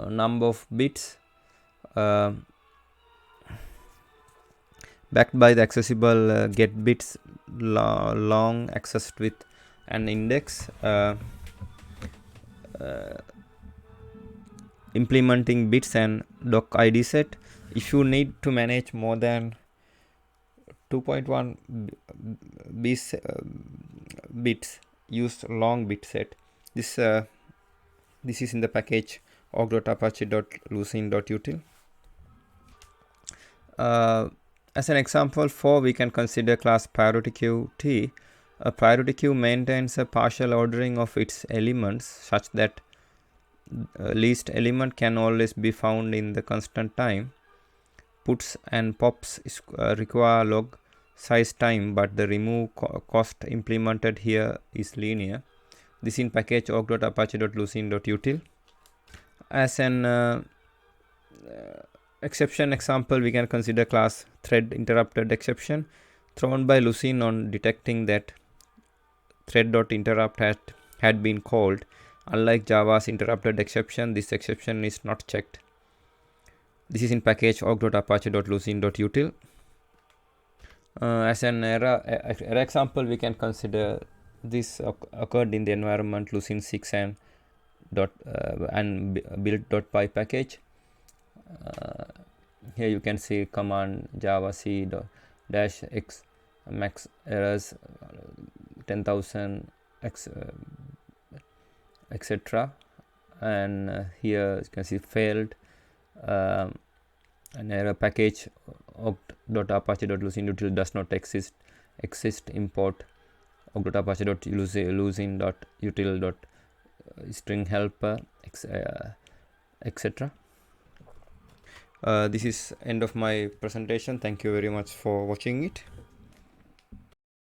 [SPEAKER 1] number of bits backed by the accessible get bits long accessed with an index, implementing bits and doc id set. If you need to manage more than 2.1 bits, use long bit set. This is in the package org.apache.lucene.util. As an example 4, we can consider class priority queue T. A priority queue maintains a partial ordering of its elements such that least element can always be found in the constant time. Puts and pops require log size time, but the remove cost implemented here is linear. This in package org.apache.lucene.util. As an exception example, we can consider class thread interrupted exception thrown by Lucene on detecting that thread.interrupt had been called. Unlike Java's interrupted exception, this exception is not checked. This is in package org.apache.lucene.util. As an error example, we can consider this occurred in the environment Lucene 6 and build.py package. Here you can see command java c -x max errors 10,000 etc. And here you can see failed, an error package org.apache.lucene.util does not exist import org.apache.lucene.util string helper etc. This is end of my presentation. Thank you very much for watching it.